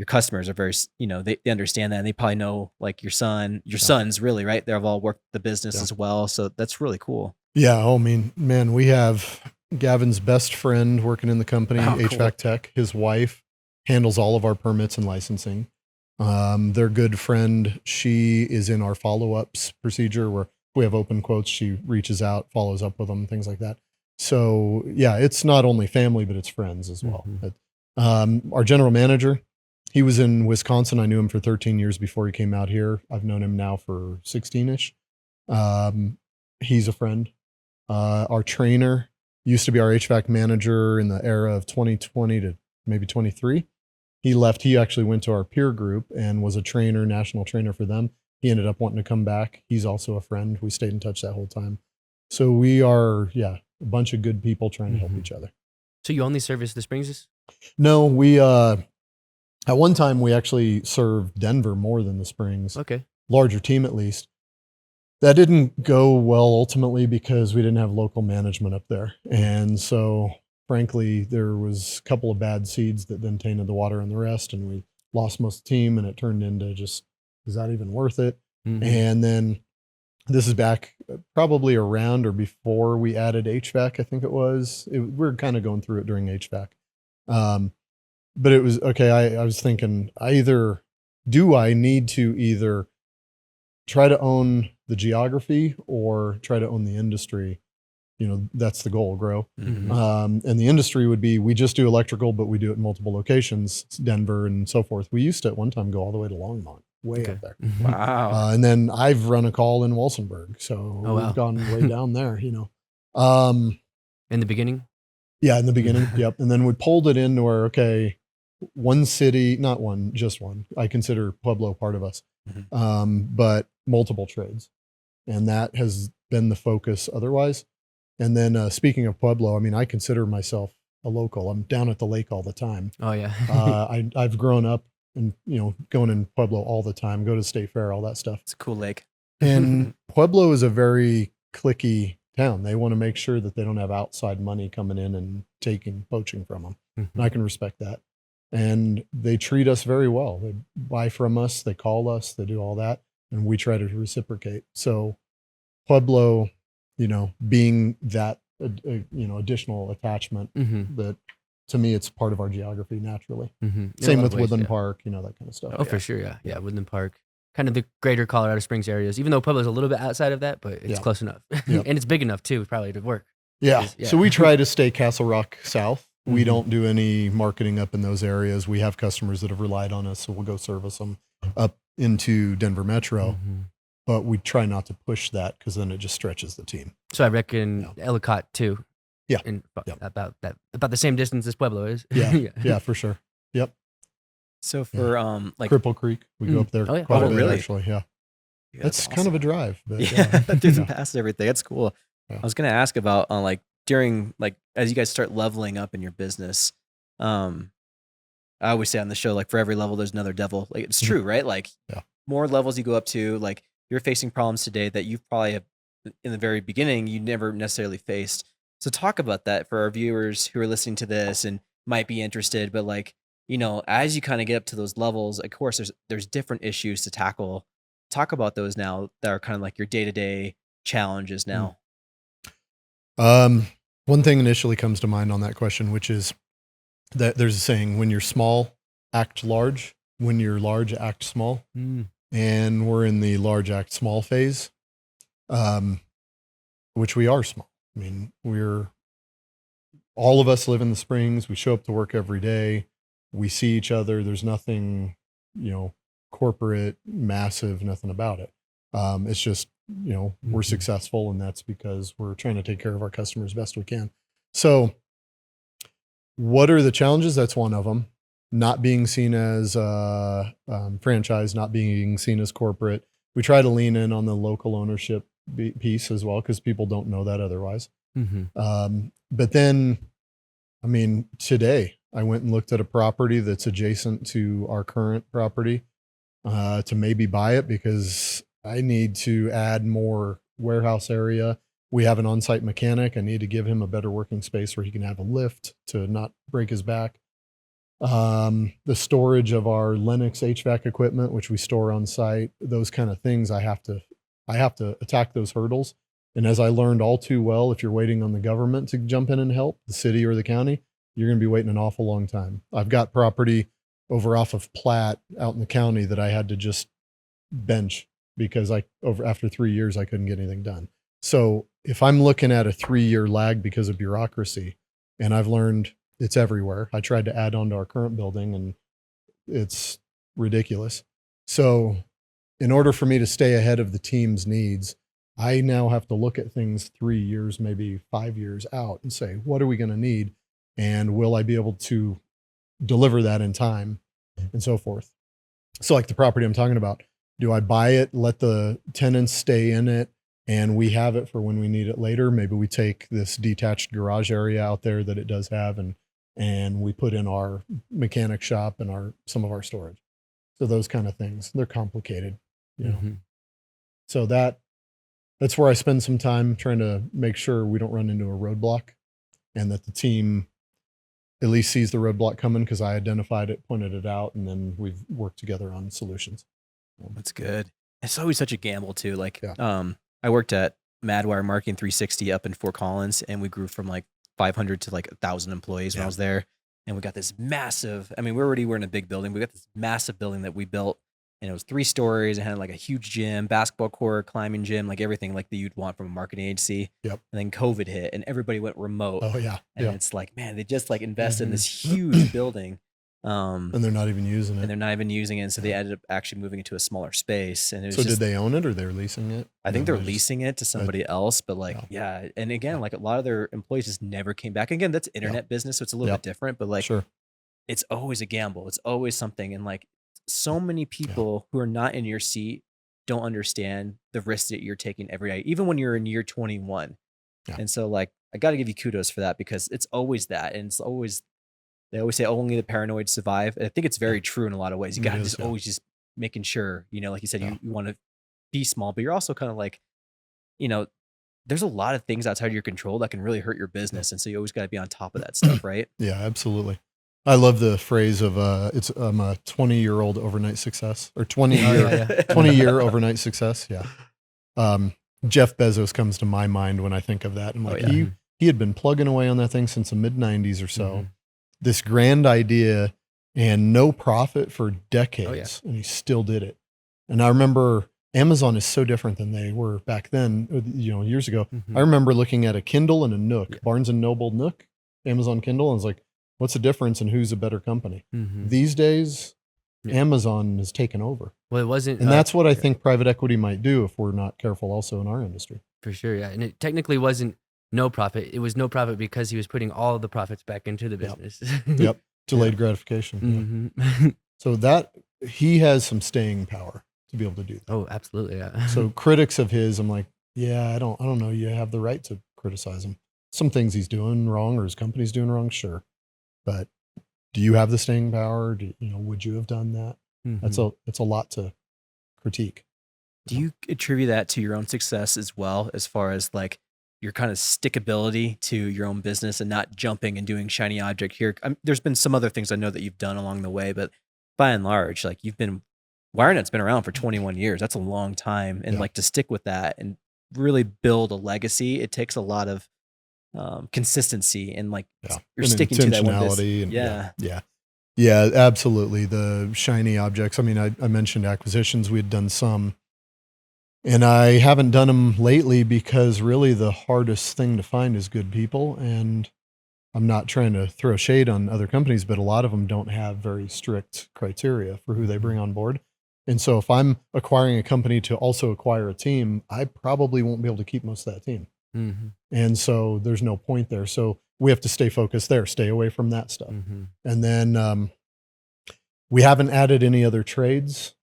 customers are very, they understand that, and they probably know like your sons really, right? They've all worked the business as well. So that's really cool. Yeah. Oh, man, we have Gavin's best friend working in the company, HVAC cool. Tech. His wife handles all of our permits and licensing. Their good friend, she is in our follow-ups procedure where we have open quotes. She reaches out, follows up with them, things like that. So yeah, it's not only family, but it's friends as well. Our general manager, he was in Wisconsin. I knew him for 13 years before he came out here. I've known him now for 16-ish. He's a friend. Our trainer used to be our HVAC manager in the era of 2020 to maybe 23. He left. He actually went to our peer group and was a trainer, national trainer for them. He ended up wanting to come back. He's also a friend. We stayed in touch that whole time. So we are, a bunch of good people trying to help each other. So you only service the Springs? No, we, at one time we actually served Denver more than the Springs. Okay. Larger team at least. That didn't go well ultimately because we didn't have local management up there. And so frankly, there was a couple of bad seeds that then tainted the water and the rest, and we lost most of the team, and it turned into just, is that even worth it? And then this is back probably around or before we added HVAC, I think it was. We were kind of going through it during HVAC. But it was, okay, I was thinking, do I need to either try to own the geography or try to own the industry? That's the goal, grow. And the industry would be, we just do electrical, but we do it in multiple locations, Denver and so forth. We used to at one time go all the way to Longmont, way up there. Wow. And then I've run a call in Walsenburg. So we've gone way down there, In the beginning? Yeah, in the beginning. Yep. And then we pulled it into where, okay, one city, not one, just one. I consider Pueblo part of us, but multiple trades. And that has been the focus otherwise. And then speaking of Pueblo, I mean, I consider myself a local. I'm down at the lake all the time. Oh yeah. I've grown up and, going in Pueblo all the time, go to State Fair, all that stuff. It's a cool lake. And Pueblo is a very cliquey town. They want to make sure that they don't have outside money coming in and poaching from them. And I can respect that. And they treat us very well. They buy from us, they call us, they do all that, and we try to reciprocate. So Pueblo, being that, additional attachment that to me, it's part of our geography naturally. Same with Woodland Park, that kind of stuff. Oh, for sure. Yeah. Woodland Park, kind of the greater Colorado Springs areas, even though Pueblo's a little bit outside of that, but it's close enough. Yep. And it's big enough too, probably to work. Yeah. Yeah. So we try to stay Castle Rock South. We don't do any marketing up in those areas. We have customers that have relied on us, so we'll go service them up into Denver Metro. But we try not to push that because then it just stretches the team. So I reckon Ellicott too. Yeah. And about the same distance as Pueblo is. Yeah. Yeah, for sure. Yep. So for Cripple Creek, we go up there quite a bit, actually. Yeah. That's kind of a drive. But, through past everything. That's cool. Yeah. I was going to ask about during as you guys start leveling up in your business. I always say on the show, for every level, there's another devil. It's true, right? More levels you go up to, you're facing problems today that you probably have in the very beginning, you never necessarily faced. So talk about that for our viewers who are listening to this and might be interested, but as you kind of get up to those levels, of course, there's different issues to tackle. Talk about those now that are kind of your day-to-day challenges now. One thing initially comes to mind on that question, which is that there's a saying, when you're small, act large. When you're large, act small. And we're in the large act small phase, which we are small. I mean, all of us live in the Springs. We show up to work every day. We see each other. There's nothing, corporate, massive, nothing about it. It's just, we're successful, and that's because we're trying to take care of our customers best we can. So what are the challenges? That's one of them. Not being seen as franchise, not being seen as corporate. We try to lean in on the local ownership piece as well, because people don't know that otherwise. But then, today I went and looked at a property that's adjacent to our current property to maybe buy it because I need to add more warehouse area. We have an on-site mechanic. I need to give him a better working space where he can have a lift to not break his back. The storage of our Lennox HVAC equipment, which we store on site, those kind of things, I have to attack those hurdles. And as I learned all too well, if you're waiting on the government to jump in and help, the city or the county, you're going to be waiting an awful long time. I've got property over off of Platte out in the county that I had to just bench because after 3 years, I couldn't get anything done. So if I'm looking at a 3-year lag because of bureaucracy, and I've learned it's everywhere. I tried to add on to our current building and it's ridiculous. So in order for me to stay ahead of the team's needs, I now have to look at things 3 years, maybe 5 years out and say, what are we going to need? And will I be able to deliver that in time and so forth? So the property I'm talking about, do I buy it, let the tenants stay in it, and we have it for when we need it later? Maybe we take this detached garage area out there that it does have and we put in our mechanic shop and some of our storage. So those kind of things, they're complicated, So that's where I spend some time trying to make sure we don't run into a roadblock and that the team at least sees the roadblock coming because I identified it, pointed it out, and then we've worked together on solutions. That's good. It's always such a gamble too. I worked at Madwire Marketing 360 up in Fort Collins, and we grew from 500 to 1,000 employees when I was there. And we got this massive, we already were in a big building. We got this massive building that we built, and it was 3 stories. It had a huge gym, basketball court, climbing gym, everything that you'd want from a marketing agency. Yep. And then COVID hit and everybody went remote. Oh yeah. And it's man, they just invested in this huge building. And they're not even using it. And so they ended up actually moving into a smaller space. And it was so did they own it or they're leasing it? I think they're leasing it to somebody else, but yeah. And again, a lot of their employees just never came back. Again, that's internet business, so it's a little bit different, but sure. It's always a gamble. It's always something. And so many people who are not in your seat don't understand the risk that you're taking every day. Even when you're in year 21, Yeah. And so like, I got to give you kudos for that, because it's always that. And it's always, they always say only the paranoid survive. And I think it's very true in a lot of ways. You It got to is, just yeah. always just making sure, like you said, Yeah. you want to be small, but you're also kind of like, there's a lot of things outside of your control that can really hurt your business. And so you always got to be on top of that stuff, right? Yeah, absolutely. I love the phrase of I'm a 20-year-old overnight success, or 20-year overnight success. Yeah. Jeff Bezos comes to my mind when I think of that. And like he had been plugging away on that thing since the mid 90s or so. This grand idea and no profit for decades, and he still did it. And I remember Amazon is so different than they were back then, years ago. I remember looking at a Kindle and a Nook, Barnes and Noble Nook, Amazon Kindle, and I was like, what's the difference and who's a better company? These days, Amazon has taken over. Well, it wasn't. And that's what I think private equity might do if we're not careful also in our industry. For sure, yeah. And it technically wasn't no profit. It was no profit because he was putting all the profits back into the business. Yep. Delayed gratification. Yeah. So that he has some staying power to be able to do that. Oh, absolutely, yeah. So critics of his, I'm like, yeah, I don't know. You have the right to criticize him. Some things he's doing wrong or his company's doing wrong, sure. But do you have the staying power? Would you have done that? It's a lot to critique. Do you attribute that to your own success as well, as far as like your kind of stickability to your own business and not jumping and doing shiny object here? There's been some other things I know that you've done along the way, but by and large, like Wirenut's been around for 21 years. That's a long time. And like to stick with that and really build a legacy, it takes a lot of consistency and like you're sticking to that one business. Yeah, absolutely. The shiny objects. I mean, I mentioned acquisitions. We had done some, and I haven't done them lately because really the hardest thing to find is good people. And I'm not trying to throw shade on other companies, but a lot of them don't have very strict criteria for who they bring on board. And so if I'm acquiring a company to also acquire a team, I probably won't be able to keep most of that team. And so there's no point there. So we have to stay focused there, stay away from that stuff. And then we haven't added any other trades.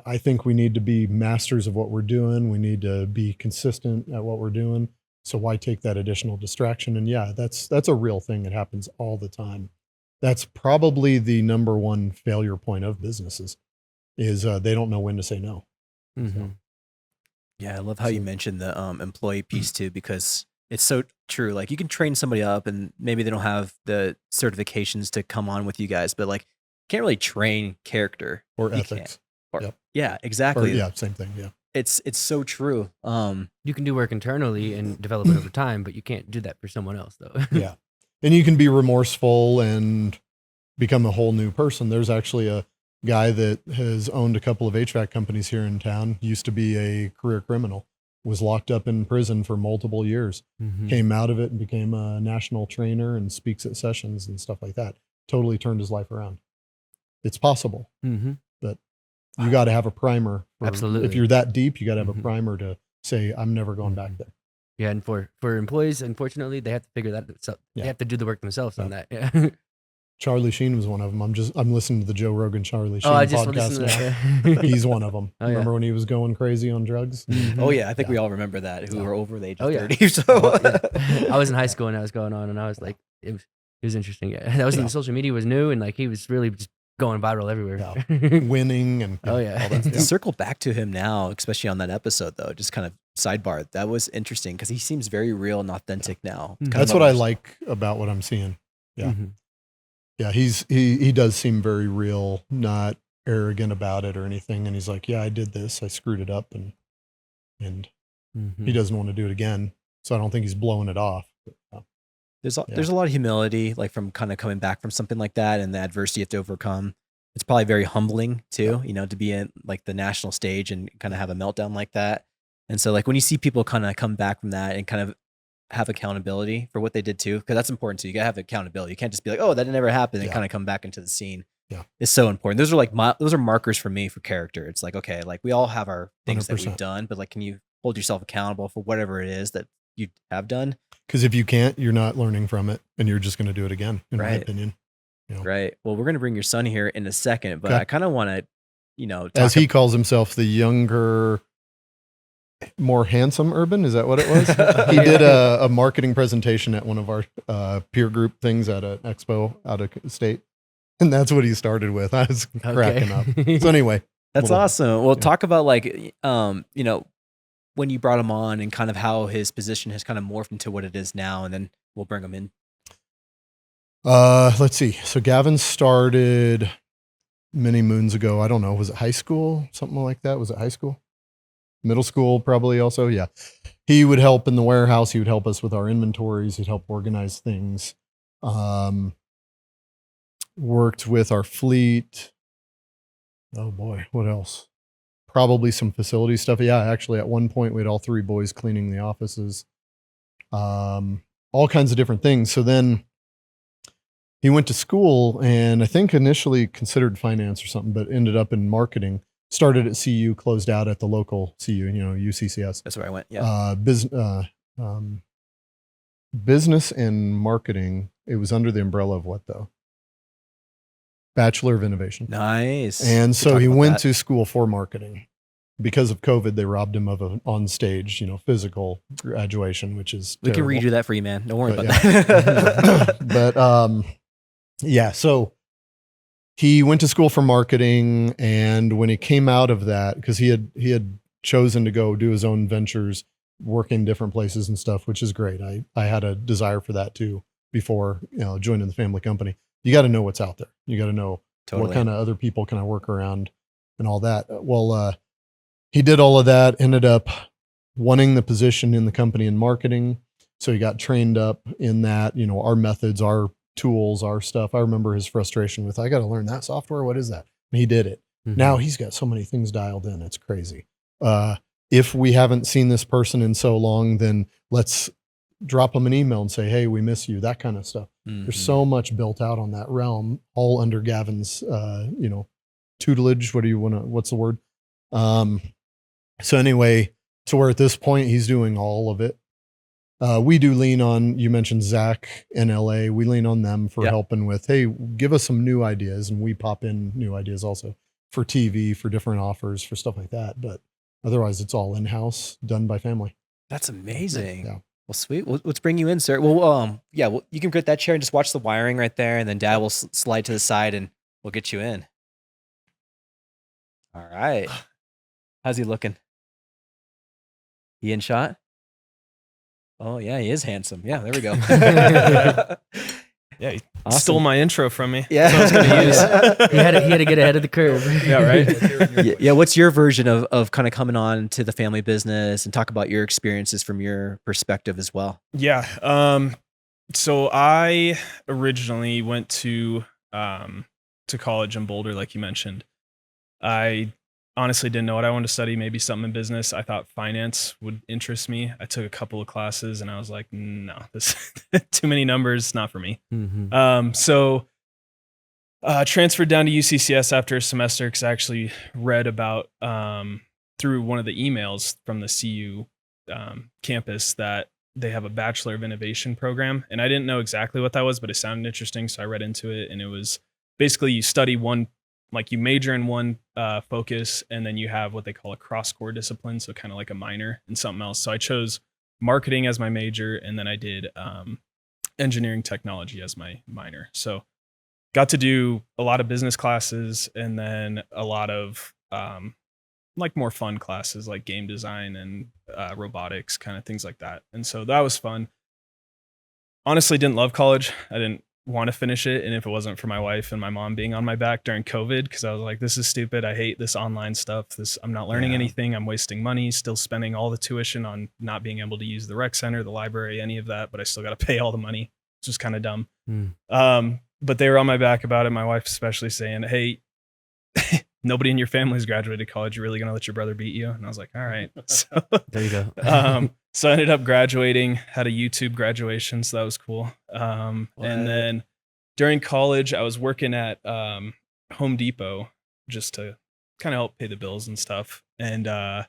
I think we need to be masters of what we're doing. We need to be consistent at what we're doing. So why take that additional distraction? And yeah, that's a real thing that happens all the time. That's probably the number one failure point of businesses is they don't know when to say no. So. Yeah, I love how you mentioned the employee piece too, because it's so true. Like you can train somebody up and maybe they don't have the certifications to come on with you guys, but like can't really train character or ethics. Yeah, exactly. Same thing. Yeah. It's so true. You can do work internally and develop it over time, but you can't do that for someone else though. Yeah. And you can be remorseful and become a whole new person. There's actually a guy that has owned a couple of HVAC companies here in town, used to be a career criminal, was locked up in prison for multiple years, came out of it and became a national trainer and speaks at sessions and stuff like that. Totally turned his life around. It's possible, but you got to have a primer. Absolutely. If you're that deep, you got to have a primer to say, I'm never going back there. Yeah. And for employees, unfortunately, they have to figure that out. They have to do the work themselves on that. Yeah. Charlie Sheen was one of them. I'm listening to the Joe Rogan Charlie Sheen I just podcast listened to now. that. He's one of them. Remember when he was going crazy on drugs? Oh yeah, I think we all remember that, who were over the age of 30. Yeah. So I was in high school and that was going on, and I was like, it was interesting. Yeah, that was when social media was new, and like he was really just going viral everywhere. Winning and all that. To circle back to him now, especially on that episode though, just kind of sidebar. That was interesting because he seems very real and authentic now. That's what I like about what I'm seeing. Yeah. Yeah, he does seem very real, not arrogant about it or anything. And he's like, yeah, I did this. I screwed it up. And he doesn't want to do it again. So I don't think he's blowing it off. But, there's a lot of humility, like from kind of coming back from something like that and the adversity you have to overcome. It's probably very humbling too, to be in like the national stage and kind of have a meltdown like that. And so like when you see people kind of come back from that and kind of have accountability for what they did too, because that's important too. You gotta have accountability. You can't just be like, oh, that never happened, and kind of come back into the scene. Yeah, it's so important. Those are markers for me for character. It's like, okay, like we all have our things 100%. That we've done, but like, can you hold yourself accountable for whatever it is that you have done? Because if you can't, you're not learning from it, and you're just going to do it again. In my opinion. Right. Well, we're going to bring your son here in a second, but I kind of want to, as he calls himself, the younger More handsome Urban, is that what it was? He did a marketing presentation at one of our peer group things at an expo out of state, and that's what he started with. I was cracking up. So anyway, That's little- awesome. Well, yeah. talk about like, you know, when you brought him on and kind of how his position has kind of morphed into what it is now, and then we'll bring him in. Let's see. So Gavin started many moons ago. I don't know. Was it high school? Something like that. Was it high school? Middle school, probably also. Yeah. He would help in the warehouse. He would help us with our inventories. He'd help organize things. Worked with our fleet. Oh boy. What else? Probably some facility stuff. Yeah. Actually, at one point we had all 3 boys cleaning the offices. All kinds of different things. So then he went to school and I think initially considered finance or something, but ended up in marketing. Started at CU, closed out at the local CU, you know, UCCS. That's where I went. Yeah. Business and marketing. It was under the umbrella of what though? Bachelor of Innovation. Nice. And We'll so talk he about went that. to school for marketing. Because of COVID, they robbed him of an on stage, you know, physical graduation, which is We can terrible. redo that for you, man. Don't worry But about that. But yeah, so he went to school for marketing, and when he came out of that, because he had chosen to go do his own ventures, work in different places and stuff, which is great. I had a desire for that too before, you know, joining the family company. You got to know what's out there. You got to know Totally. what kind of other people can I work around and all that. Well, he did all of that, ended up wanting the position in the company in marketing. So he got trained up in that, you know, our methods, our tools, our stuff. I remember his frustration with, I got to learn that software. What is that? And he did it. Mhm. Now he's got so many things dialed in. It's crazy. If we haven't seen this person in so long, then let's drop them an email and say, hey, we miss you, that kind of stuff. Mhm. There's so much built out on that realm, all under Gavin's, you know, tutelage. What's the word? So anyway, so we're at this point, he's doing all of it. We do lean on, you mentioned Zach in LA. We lean on them for Yeah. helping with, hey, give us some new ideas. And we pop in new ideas also for TV, for different offers, for stuff like that. But otherwise it's all in-house, done by family. That's amazing. Yeah. Well, sweet. Let's bring you in, sir. Well, yeah, well, you can get that chair and just watch the wiring right there, and then Dad will slide to the side, and we'll get you in. All right. How's he looking? He in shot? Oh yeah, he is handsome. Yeah, there we go. Yeah, he Awesome. stole my intro from me. Yeah. That's what I was gonna use. he had to get ahead of the curve. Yeah, right. Yeah. What's your version of kind of coming on to the family business and talk about your experiences from your perspective as well? Yeah. So I originally went to college in Boulder, like you mentioned. I honestly didn't know what I wanted to study, maybe something in business. I thought finance would interest me. I took a couple of classes and I was like, no, this too many numbers, not for me. Mm-hmm. So transferred down to UCCS after a semester because I actually read about through one of the emails from the CU campus that they have a Bachelor of Innovation program. And I didn't know exactly what that was, but it sounded interesting. So I read into it, and it was basically you study one, like you major in one focus, and then you have what they call a cross-core discipline. So kind of like a minor in something else. So I chose marketing as my major, and then I did engineering technology as my minor. So got to do a lot of business classes, and then a lot of like more fun classes like game design and robotics, kind of things like that. And so that was fun. Honestly, didn't love college. I didn't want to finish it. And if it wasn't for my wife and my mom being on my back during COVID, because I was like, this is stupid. I hate this online stuff. I'm not learning anything. I'm wasting money, still spending all the tuition on not being able to use the rec center, the library, any of that, but I still got to pay all the money. It's just kind of dumb. But they were on my back about it. My wife especially saying, hey, nobody in your family's graduated college. You're really going to let your brother beat you? And I was like, all right. So, There you go. so I ended up graduating, had a YouTube graduation. So that was cool. And then during college, I was working at Home Depot just to kind of help pay the bills and stuff. And then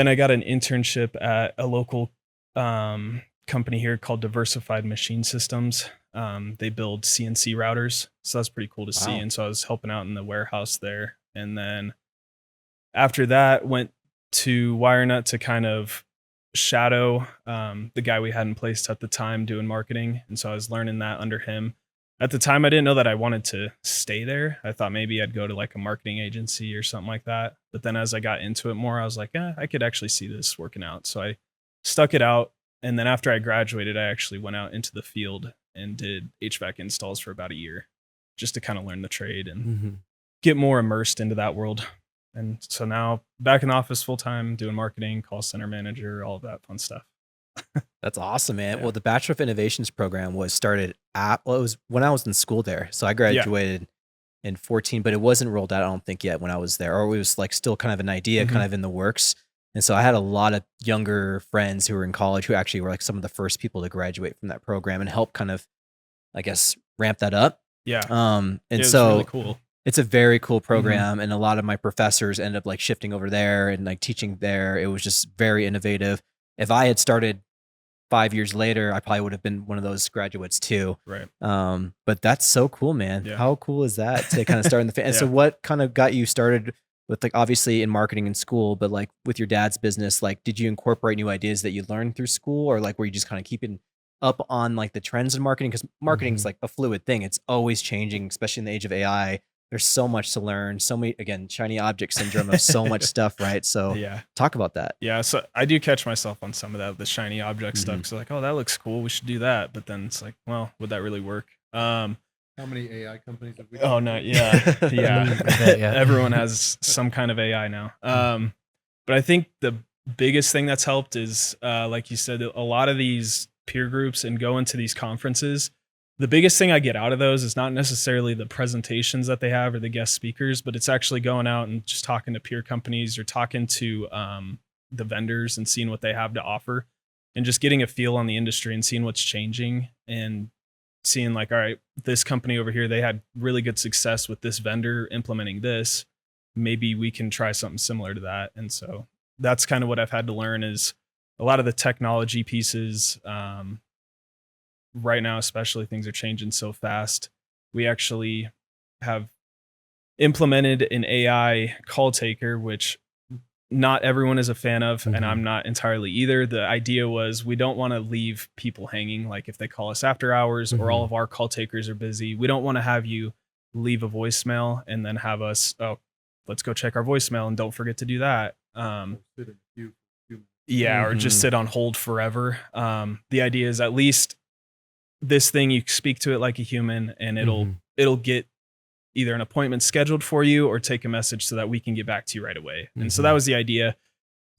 I got an internship at a local company here called Diversified Machine Systems. They build CNC routers. So that's pretty cool to see. Wow. And so I was helping out in the warehouse there. And then after that, went to Wirenut to kind of shadow the guy we had in place at the time doing marketing. And so I was learning that under him. At the time, I didn't know that I wanted to stay there. I thought maybe I'd go to like a marketing agency or something like that. But then as I got into it more, I was like, I could actually see this working out. So I stuck it out. And then after I graduated, I actually went out into the field and did HVAC installs for about a year just to kind of learn the trade and get more immersed into that world. And so now back in the office full time, doing marketing, call center manager, all of that fun stuff. That's awesome, man. Yeah. Well, the Bachelor of Innovations program was started it was when I was in school there. So I graduated in 14, but it wasn't rolled out, I don't think, yet when I was there, or it was like still kind of an idea kind of in the works. And so I had a lot of younger friends who were in college who actually were like some of the first people to graduate from that program and help kind of, I guess, ramp that up. Yeah. And It was so really cool. it's a very cool program, and a lot of my professors ended up like shifting over there and like teaching there. It was just very innovative. If I had started 5 years later, I probably would have been one of those graduates too. Right. But that's so cool, man. Yeah. How cool is that to kind of start in the and so what kind of got you started with, like, obviously in marketing in school, but like with your dad's business, like did you incorporate new ideas that you learned through school, or like were you just kind of keeping up on like the trends in marketing? Because marketing is like a fluid thing. It's always changing, especially in the age of AI. There's so much to learn, so many, again, shiny object syndrome of so much stuff, right? So talk about that. Yeah, so I do catch myself on some of that, the shiny object stuff. So like, oh, that looks cool, we should do that. But then it's like, well, would that really work? How many AI companies have we? Oh no, yeah. Everyone has some kind of AI now. But I think the biggest thing that's helped is, like you said, a lot of these peer groups and going to these conferences. The biggest thing I get out of those is not necessarily the presentations that they have or the guest speakers, but it's actually going out and just talking to peer companies or talking to the vendors and seeing what they have to offer, and just getting a feel on the industry and seeing what's changing and seeing like, all right, this company over here, they had really good success with this vendor implementing this. Maybe we can try something similar to that. And so that's kind of what I've had to learn is a lot of the technology pieces. Right now, especially, things are changing so fast. We actually have implemented an AI call taker, which not everyone is a fan of, and I'm not entirely either. The idea was we don't want to leave people hanging. Like if they call us after hours or all of our call takers are busy, we don't want to have you leave a voicemail and then have us, oh, let's go check our voicemail and don't forget to do that. Yeah, or just sit on hold forever. The idea is at least this thing, you speak to it like a human, and it'll get either an appointment scheduled for you or take a message so that we can get back to you right away. And so that was the idea.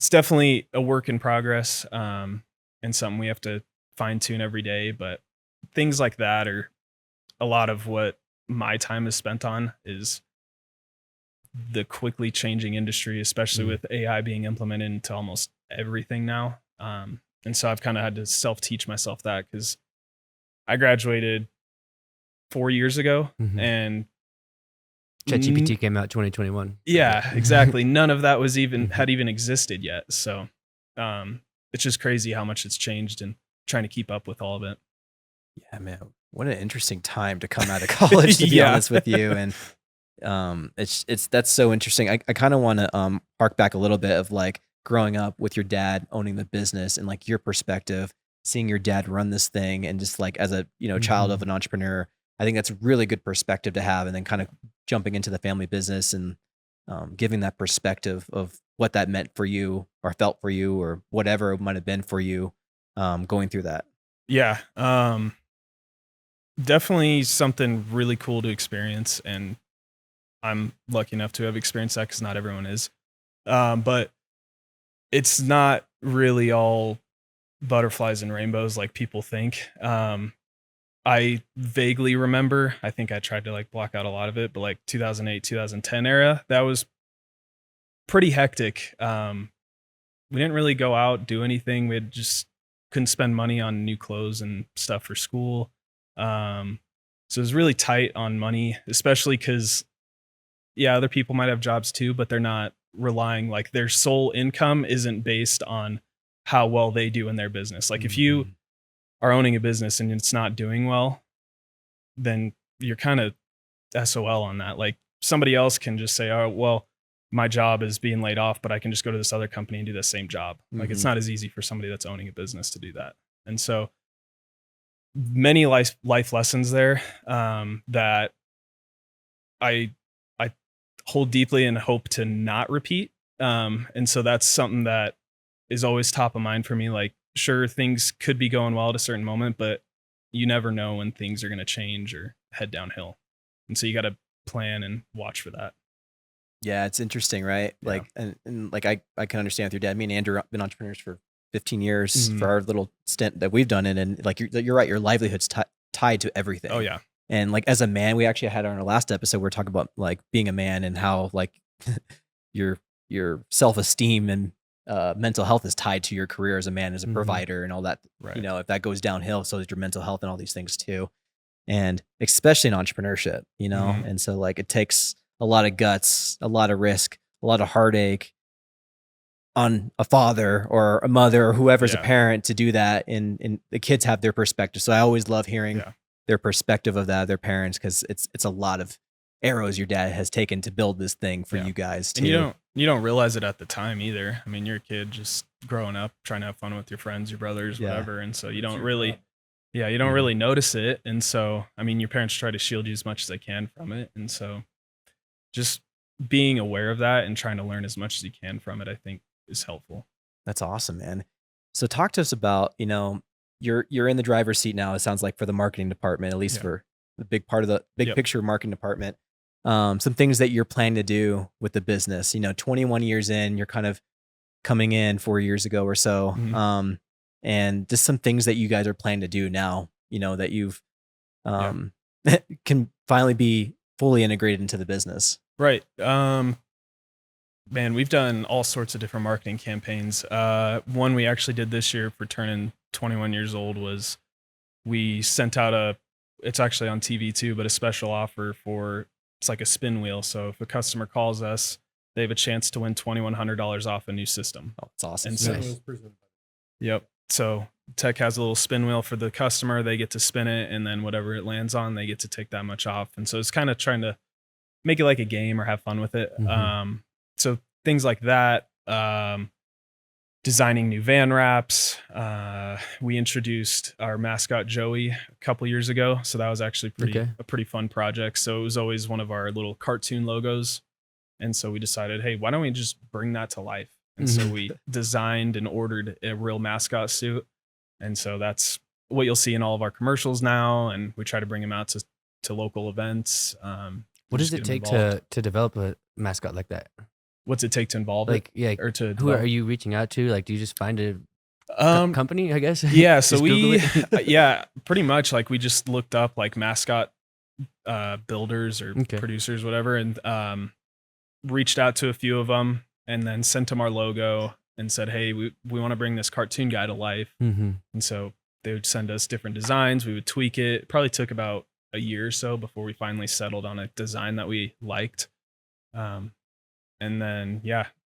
It's definitely a work in progress, and something we have to fine tune every day. But things like that are a lot of what my time is spent on, is the quickly changing industry, especially with AI being implemented into almost everything now. And so I've kind of had to self-teach myself that, because I graduated 4 years ago, and ChatGPT came out 2021. Yeah, exactly. None of that was had even existed yet. So it's just crazy how much it's changed and trying to keep up with all of it. Yeah, man. What an interesting time to come out of college, to be honest with you. And that's so interesting. I kind of want to hark back a little bit of like growing up with your dad owning the business and like your perspective, seeing your dad run this thing, and just like as a child of an entrepreneur. I think that's a really good perspective to have, and then kind of jumping into the family business and giving that perspective of what that meant for you or felt for you or whatever it might have been for you going through that. Yeah. Definitely something really cool to experience. And I'm lucky enough to have experienced that, because not everyone is. But it's not really all butterflies and rainbows like people think. I vaguely remember, I think I tried to like block out a lot of it, but like 2008, 2010 era, that was pretty hectic. We didn't really go out, do anything. We had just couldn't spend money on new clothes and stuff for school. So it was really tight on money, especially because, other people might have jobs too, but they're not relying, like their sole income isn't based on how well they do in their business. Like if you are owning a business and it's not doing well, then you're kind of SOL on that. Like somebody else can just say, oh, well, my job is being laid off, but I can just go to this other company and do the same job. Like it's not as easy for somebody that's owning a business to do that. And so many life lessons there that I hold deeply and hope to not repeat. And so that's something that is always top of mind for me. Like, sure, things could be going well at a certain moment, but you never know when things are going to change or head downhill. And so you got to plan and watch for that. Yeah, it's interesting, right? Yeah. Like, and like I can understand with your dad. Me and Andrew have been entrepreneurs for 15 years for our little stint that we've done it. And like, you're right, your livelihood's tied to everything. Oh yeah. And like, as a man, we actually had on our last episode, we were talking about like being a man and how like your self-esteem and mental health is tied to your career as a man, as a provider and all that. Right. You know, if that goes downhill, so is your mental health and all these things too. And especially in entrepreneurship, you know? And so like, it takes a lot of guts, a lot of risk, a lot of heartache on a father or a mother or whoever's a parent to do that. And the kids have their perspective. So I always love hearing their perspective of that, their parents, because it's a lot of arrows your dad has taken to build this thing for you guys too. And you don't realize it at the time either. I mean, you're a kid just growing up, trying to have fun with your friends, your brothers, whatever. And so you don't really, you don't really notice it. And so, I mean, your parents try to shield you as much as they can from it. And so just being aware of that and trying to learn as much as you can from it, I think is helpful. That's awesome, man. So talk to us about, you know, you're in the driver's seat now, it sounds like, for the marketing department, at least for the big part of the big picture marketing department. Some things that you're planning to do with the business, you know, 21 years in, you're kind of coming in 4 years ago or so. And just some things that you guys are planning to do now, you know, that you've can finally be fully integrated into the business. Right. Man, we've done all sorts of different marketing campaigns. One we actually did this year for turning 21 years old was we sent out it's actually on TV too, but a special offer it's like a spin wheel. So if a customer calls us, they have a chance to win $2,100 off a new system. Oh, it's awesome. And so, so Tech has a little spin wheel for the customer. They get to spin it, and then whatever it lands on, they get to take that much off. And so it's kind of trying to make it like a game or have fun with it. So things like that, designing new van wraps. We introduced our mascot Joey a couple years ago. So that was actually a pretty fun project. So it was always one of our little cartoon logos. And so we decided, hey, why don't we just bring that to life? And so we designed and ordered a real mascot suit. And so that's what you'll see in all of our commercials now. And we try to bring them out to local events. What does it take to develop a mascot like that? What's it take to involve like, it? Yeah. Or to who are you reaching out to? Like, do you just find a company, I guess? Yeah. So pretty much like we just looked up like mascot builders or producers, whatever, and reached out to a few of them and then sent them our logo and said, hey, we want to bring this cartoon guy to life. And so they would send us different designs. We would tweak it. It probably took about a year or so before we finally settled on a design that we liked. And then,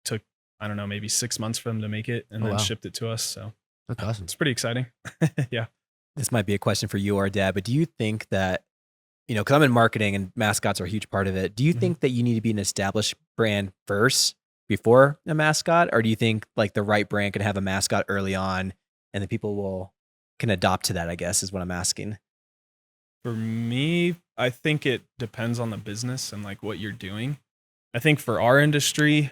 took, I don't know, maybe 6 months for them to make it and then shipped it to us. So that's awesome. It's pretty exciting. Yeah. This might be a question for you or Dad, but do you think that, you know, because I'm in marketing and mascots are a huge part of it. Do you think that you need to be an established brand first before a mascot? Or do you think like the right brand can have a mascot early on and then people can adopt to that, I guess, is what I'm asking. For me, I think it depends on the business and like what you're doing. I think for our industry,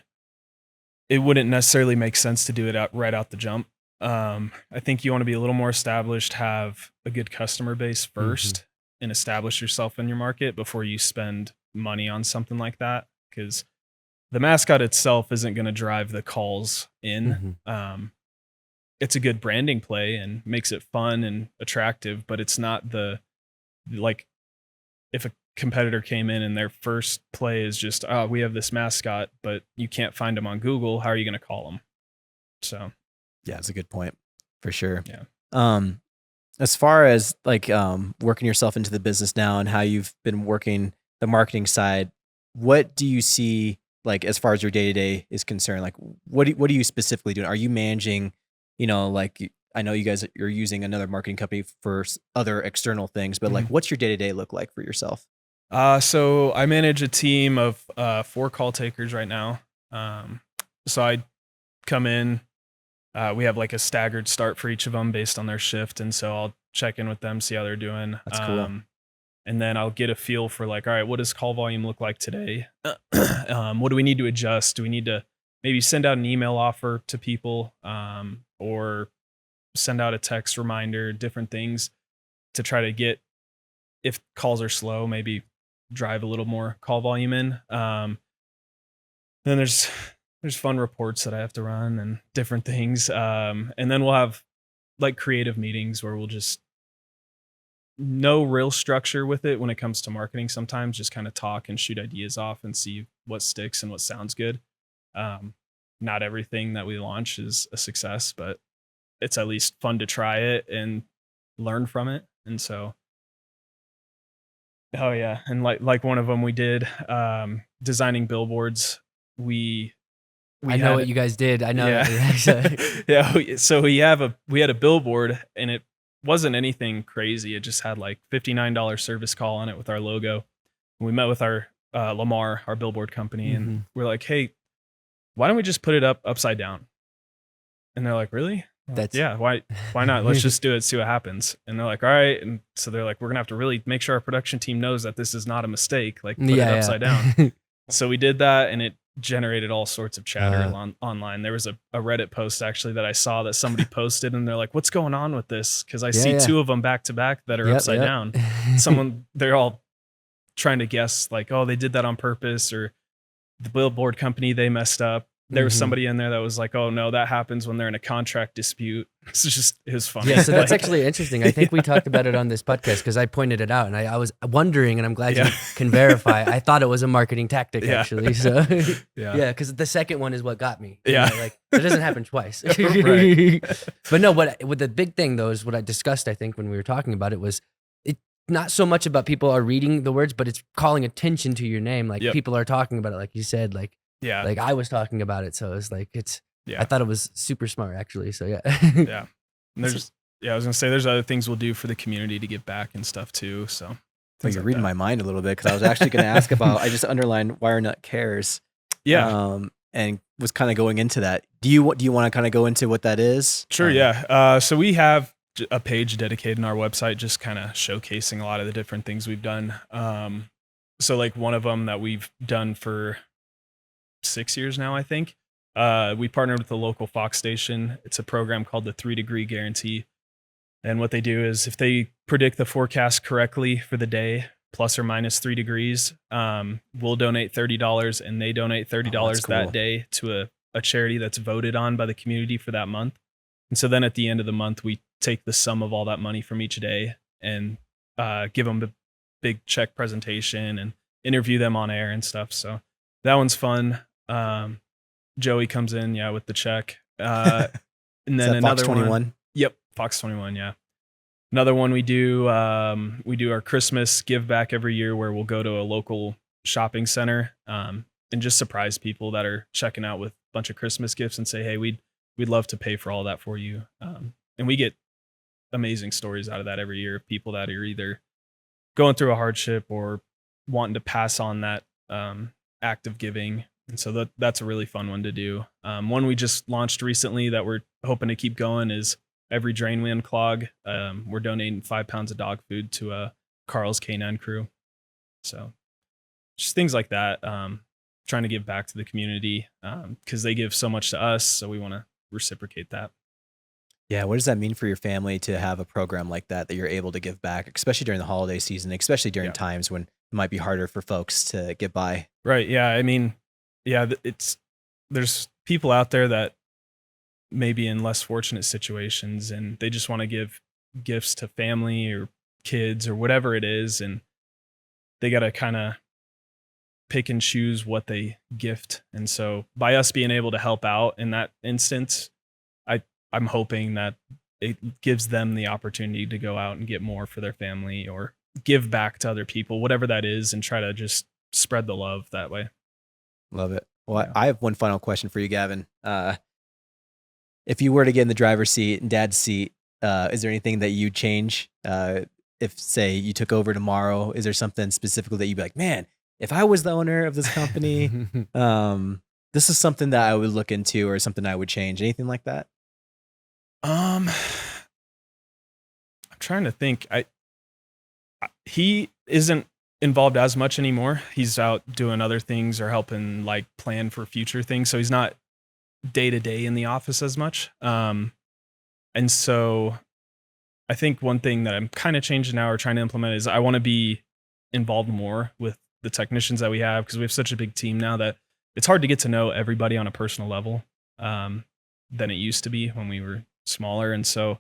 it wouldn't necessarily make sense to do it right out the jump. I think you want to be a little more established, have a good customer base first, and establish yourself in your market before you spend money on something like that. Because the mascot itself isn't going to drive the calls in. It's a good branding play and makes it fun and attractive, but it's not like if a competitor came in and their first play is just, oh, we have this mascot, but you can't find them on Google. How are you going to call them? So, yeah, it's a good point for sure. Yeah. As far as like working yourself into the business now and how you've been working the marketing side, what do you see like as far as your day-to-day is concerned? Like what are you specifically doing? Are you managing, you know, like I know you guys are using another marketing company for other external things, but like what's your day-to-day look like for yourself? So I manage a team of 4 call takers right now. So I come in, we have like a staggered start for each of them based on their shift. And so I'll check in with them, see how they're doing. That's cool. And then I'll get a feel for like, all right, what does call volume look like today? What do we need to adjust? Do we need to maybe send out an email offer to people, or send out a text reminder, different things to try to get, if calls are slow, maybe drive a little more call volume in. Then there's fun reports that I have to run and different things. And then we'll have like creative meetings where we'll just, no real structure with it when it comes to marketing. Sometimes just kind of talk and shoot ideas off and see what sticks and what sounds good. Not everything that we launch is a success, but it's at least fun to try it and learn from it. And so, oh yeah. And like one of them we did, designing billboards. I know what you guys did. I know. Yeah. Yeah. So we had a billboard, and it wasn't anything crazy. It just had like $59 service call on it with our logo. And we met with our Lamar, our billboard company, and we're like, hey, why don't we just put it upside down? And they're like, really? Yeah. Why not? Let's just do it. See what happens. And they're like, all right. And so they're like, we're gonna have to really make sure our production team knows that this is not a mistake. Like put it upside down. So we did that, and it generated all sorts of chatter online. There was a Reddit post actually that I saw that somebody posted, and they're like, what's going on with this? Because I see two of them back to back that are upside down. They're all trying to guess like, oh, they did that on purpose, or the billboard company, they messed up. There was somebody in there that was like, oh no, that happens when they're in a contract dispute. It was funny. Yeah, so that's actually interesting. I think we talked about it on this podcast because I pointed it out, and I was wondering, and I'm glad you can verify. I thought it was a marketing tactic actually. So because the second one is what got me. Yeah, like it doesn't happen twice. But no, what the big thing though is what I discussed. I think when we were talking about it was not so much about people are reading the words, but it's calling attention to your name. Like people are talking about it, like you said, like I was talking about it. So it's like I thought it was super smart actually. So yeah. Yeah. And I was gonna say there's other things we'll do for the community to give back and stuff too. So you're reading my mind a little bit, because I was actually going to ask about, I just underlined Wirenut Cares. Yeah. And was kind of going into that. Do you want to kind of go into what that is? Sure. Yeah. So we have a page dedicated on our website, just kind of showcasing a lot of the different things we've done. So like one of them that we've done for 6 years now, I think. We partnered with a local Fox station. It's a program called the 3 Degree Guarantee. And what they do is if they predict the forecast correctly for the day, plus or minus 3 degrees, we'll donate $30, and they donate $30 that day to a charity that's voted on by the community for that month. And so then at the end of the month, we take the sum of all that money from each day and give them a big check presentation and interview them on air and stuff. So that one's fun. Joey comes in, with the check. And then another Fox 21? one. Yep, Fox 21, yeah. Another one we do our Christmas give back every year, where we'll go to a local shopping center and just surprise people that are checking out with a bunch of Christmas gifts and say, hey, we'd love to pay for all that for you. And we get amazing stories out of that every year of people that are either going through a hardship or wanting to pass on that act of giving. And so that's a really fun one to do. One we just launched recently that we're hoping to keep going is every drain we unclog. We're donating 5 pounds of dog food to Carl's Canine Crew. So just things like that. Trying to give back to the community because they give so much to us. So we want to reciprocate that. Yeah. What does that mean for your family to have a program like that you're able to give back, especially during the holiday season, especially during times when it might be harder for folks to get by? Right. Yeah. I mean, there's people out there that may be in less fortunate situations, and they just want to give gifts to family or kids or whatever it is. And they got to kind of pick and choose what they gift. And so by us being able to help out in that instance, I'm hoping that it gives them the opportunity to go out and get more for their family or give back to other people, whatever that is, and try to just spread the love that way. Love it. Well, I have one final question for you, Gavin. If you were to get in the driver's seat and dad's seat, is there anything that you'd change? If, say, you took over tomorrow, is there something specifically that you'd be like, man, if I was the owner of this company, this is something that I would look into or something I would change? Anything like that? I'm trying to think. He isn't involved as much anymore. He's out doing other things or helping like plan for future things. So he's not day to day in the office as much. And so I think one thing that I'm kind of changing now or trying to implement is I want to be involved more with the technicians that we have, because we have such a big team now that it's hard to get to know everybody on a personal level than it used to be when we were smaller. And so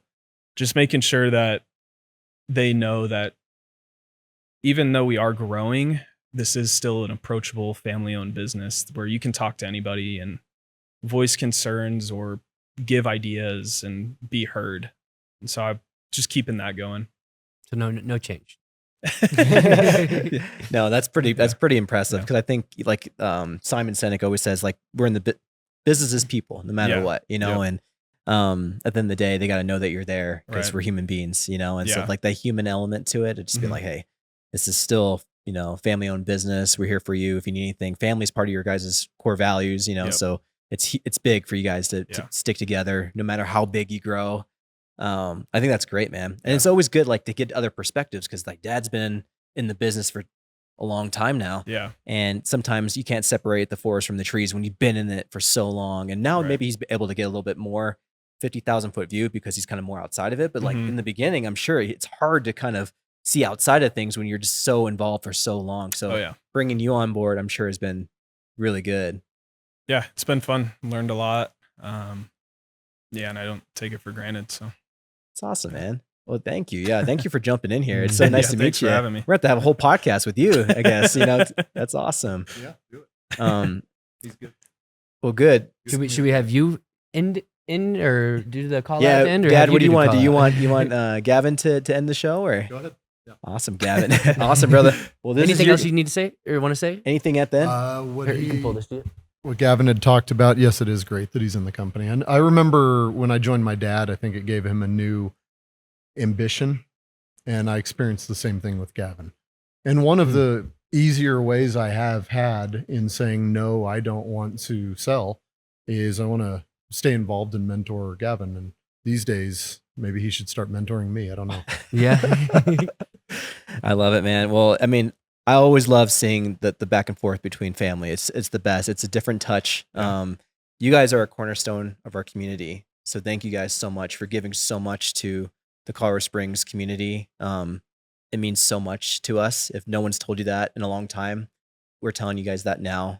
just making sure that they know that even though we are growing, this is still an approachable family-owned business where you can talk to anybody and voice concerns or give ideas and be heard. And so I'm just keeping that going. So no change. No, that's pretty impressive, because I think like Simon Sinek always says, like, we're in the business as people, no matter what, you know. And at the end of the day, they got to know that you're there because we're human beings, you know. And so like that human element to it, just be like, hey, this is still, you know, family-owned business. We're here for you if you need anything. Family's part of your guys' core values, you know. So it's big for you guys to stick together, no matter how big you grow. I think that's great, man. And it's always good, like, to get other perspectives, because like Dad's been in the business for a long time now. Yeah. And sometimes you can't separate the forest from the trees when you've been in it for so long. And now maybe he's able to get a little bit more 50,000 foot view because he's kind of more outside of it. But like in the beginning, I'm sure it's hard to kind of see outside of things when you're just so involved for so long. So bringing you on board, I'm sure, has been really good. Yeah, it's been fun. Learned a lot. And I don't take it for granted. So it's awesome, man. Well, thank you. Yeah, thank you for jumping in here. It's so nice to meet you. For having me. We're going to have a whole podcast with you, I guess. You know, that's awesome. Yeah, do it. He's good. Well, good. Should we have you end or do the call out at the end? Or Dad, what do you want? Do you want Gavin to end the show, or? Go ahead. Yeah. Awesome, Gavin. Awesome, brother. Well, anything else you need to say or want to say? Anything at the end? You can pull this to you. What Gavin had talked about, yes, it is great that he's in the company. And I remember when I joined my dad, I think it gave him a new ambition. And I experienced the same thing with Gavin. And one of the easier ways I have had in saying, no, I don't want to sell, is I want to stay involved and mentor Gavin. And these days, maybe he should start mentoring me. I don't know. Yeah. I love it, man. Well, I mean, I always love seeing the back and forth between family. It's the best. It's a different touch. You guys are a cornerstone of our community. So thank you guys so much for giving so much to the Colorado Springs community. It means so much to us. If no one's told you that in a long time, we're telling you guys that now.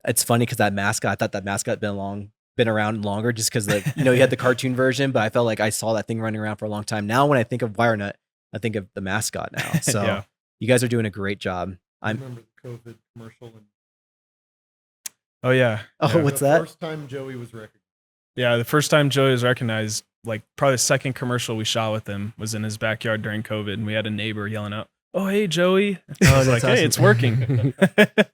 It's funny because that mascot, I thought that mascot been around longer just because you had the cartoon version, but I felt like I saw that thing running around for a long time. Now when I think of Wirenut, I think of the mascot now. So you guys are doing a great job. I remember the COVID commercial. Oh yeah. Oh, what's that? The first time Joey was recognized. Yeah, the first time Joey was recognized, like probably the second commercial we shot with him was in his backyard during COVID, and we had a neighbor yelling out, "Oh, hey, Joey!" I was like, awesome. Hey, it's working.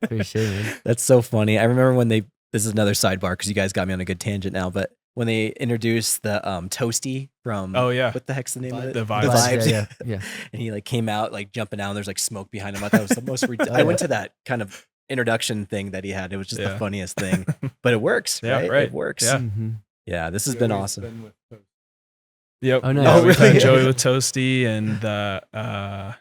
Appreciate it. That's so funny. I remember when this is another sidebar because you guys got me on a good tangent now, but when they introduced the Toasty from, what the heck's the name of it? The Vibes. The Vibes. Yeah. And he came out jumping out, and there's smoke behind him. I thought it was the most I went to that kind of introduction thing that he had. It was just the funniest thing, but it works. Right? It works. Yeah. Yeah, this has been awesome. Yep. Oh, nice. Yeah, we've had Joey with Toasty and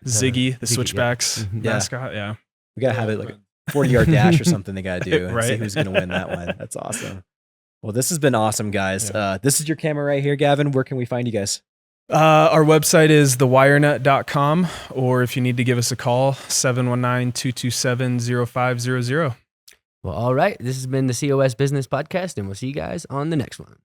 Ziggy, the Switchbacks mascot. Yeah. We got to have it like a 40-yard dash or something they got to do and see who's going to win that one. That's awesome. Well, this has been awesome, guys. Yeah. This is your camera right here, Gavin. Where can we find you guys? Our website is thewirenut.com, or if you need to give us a call, 719-227-0500. Well, all right. This has been the COS Business Podcast, and we'll see you guys on the next one.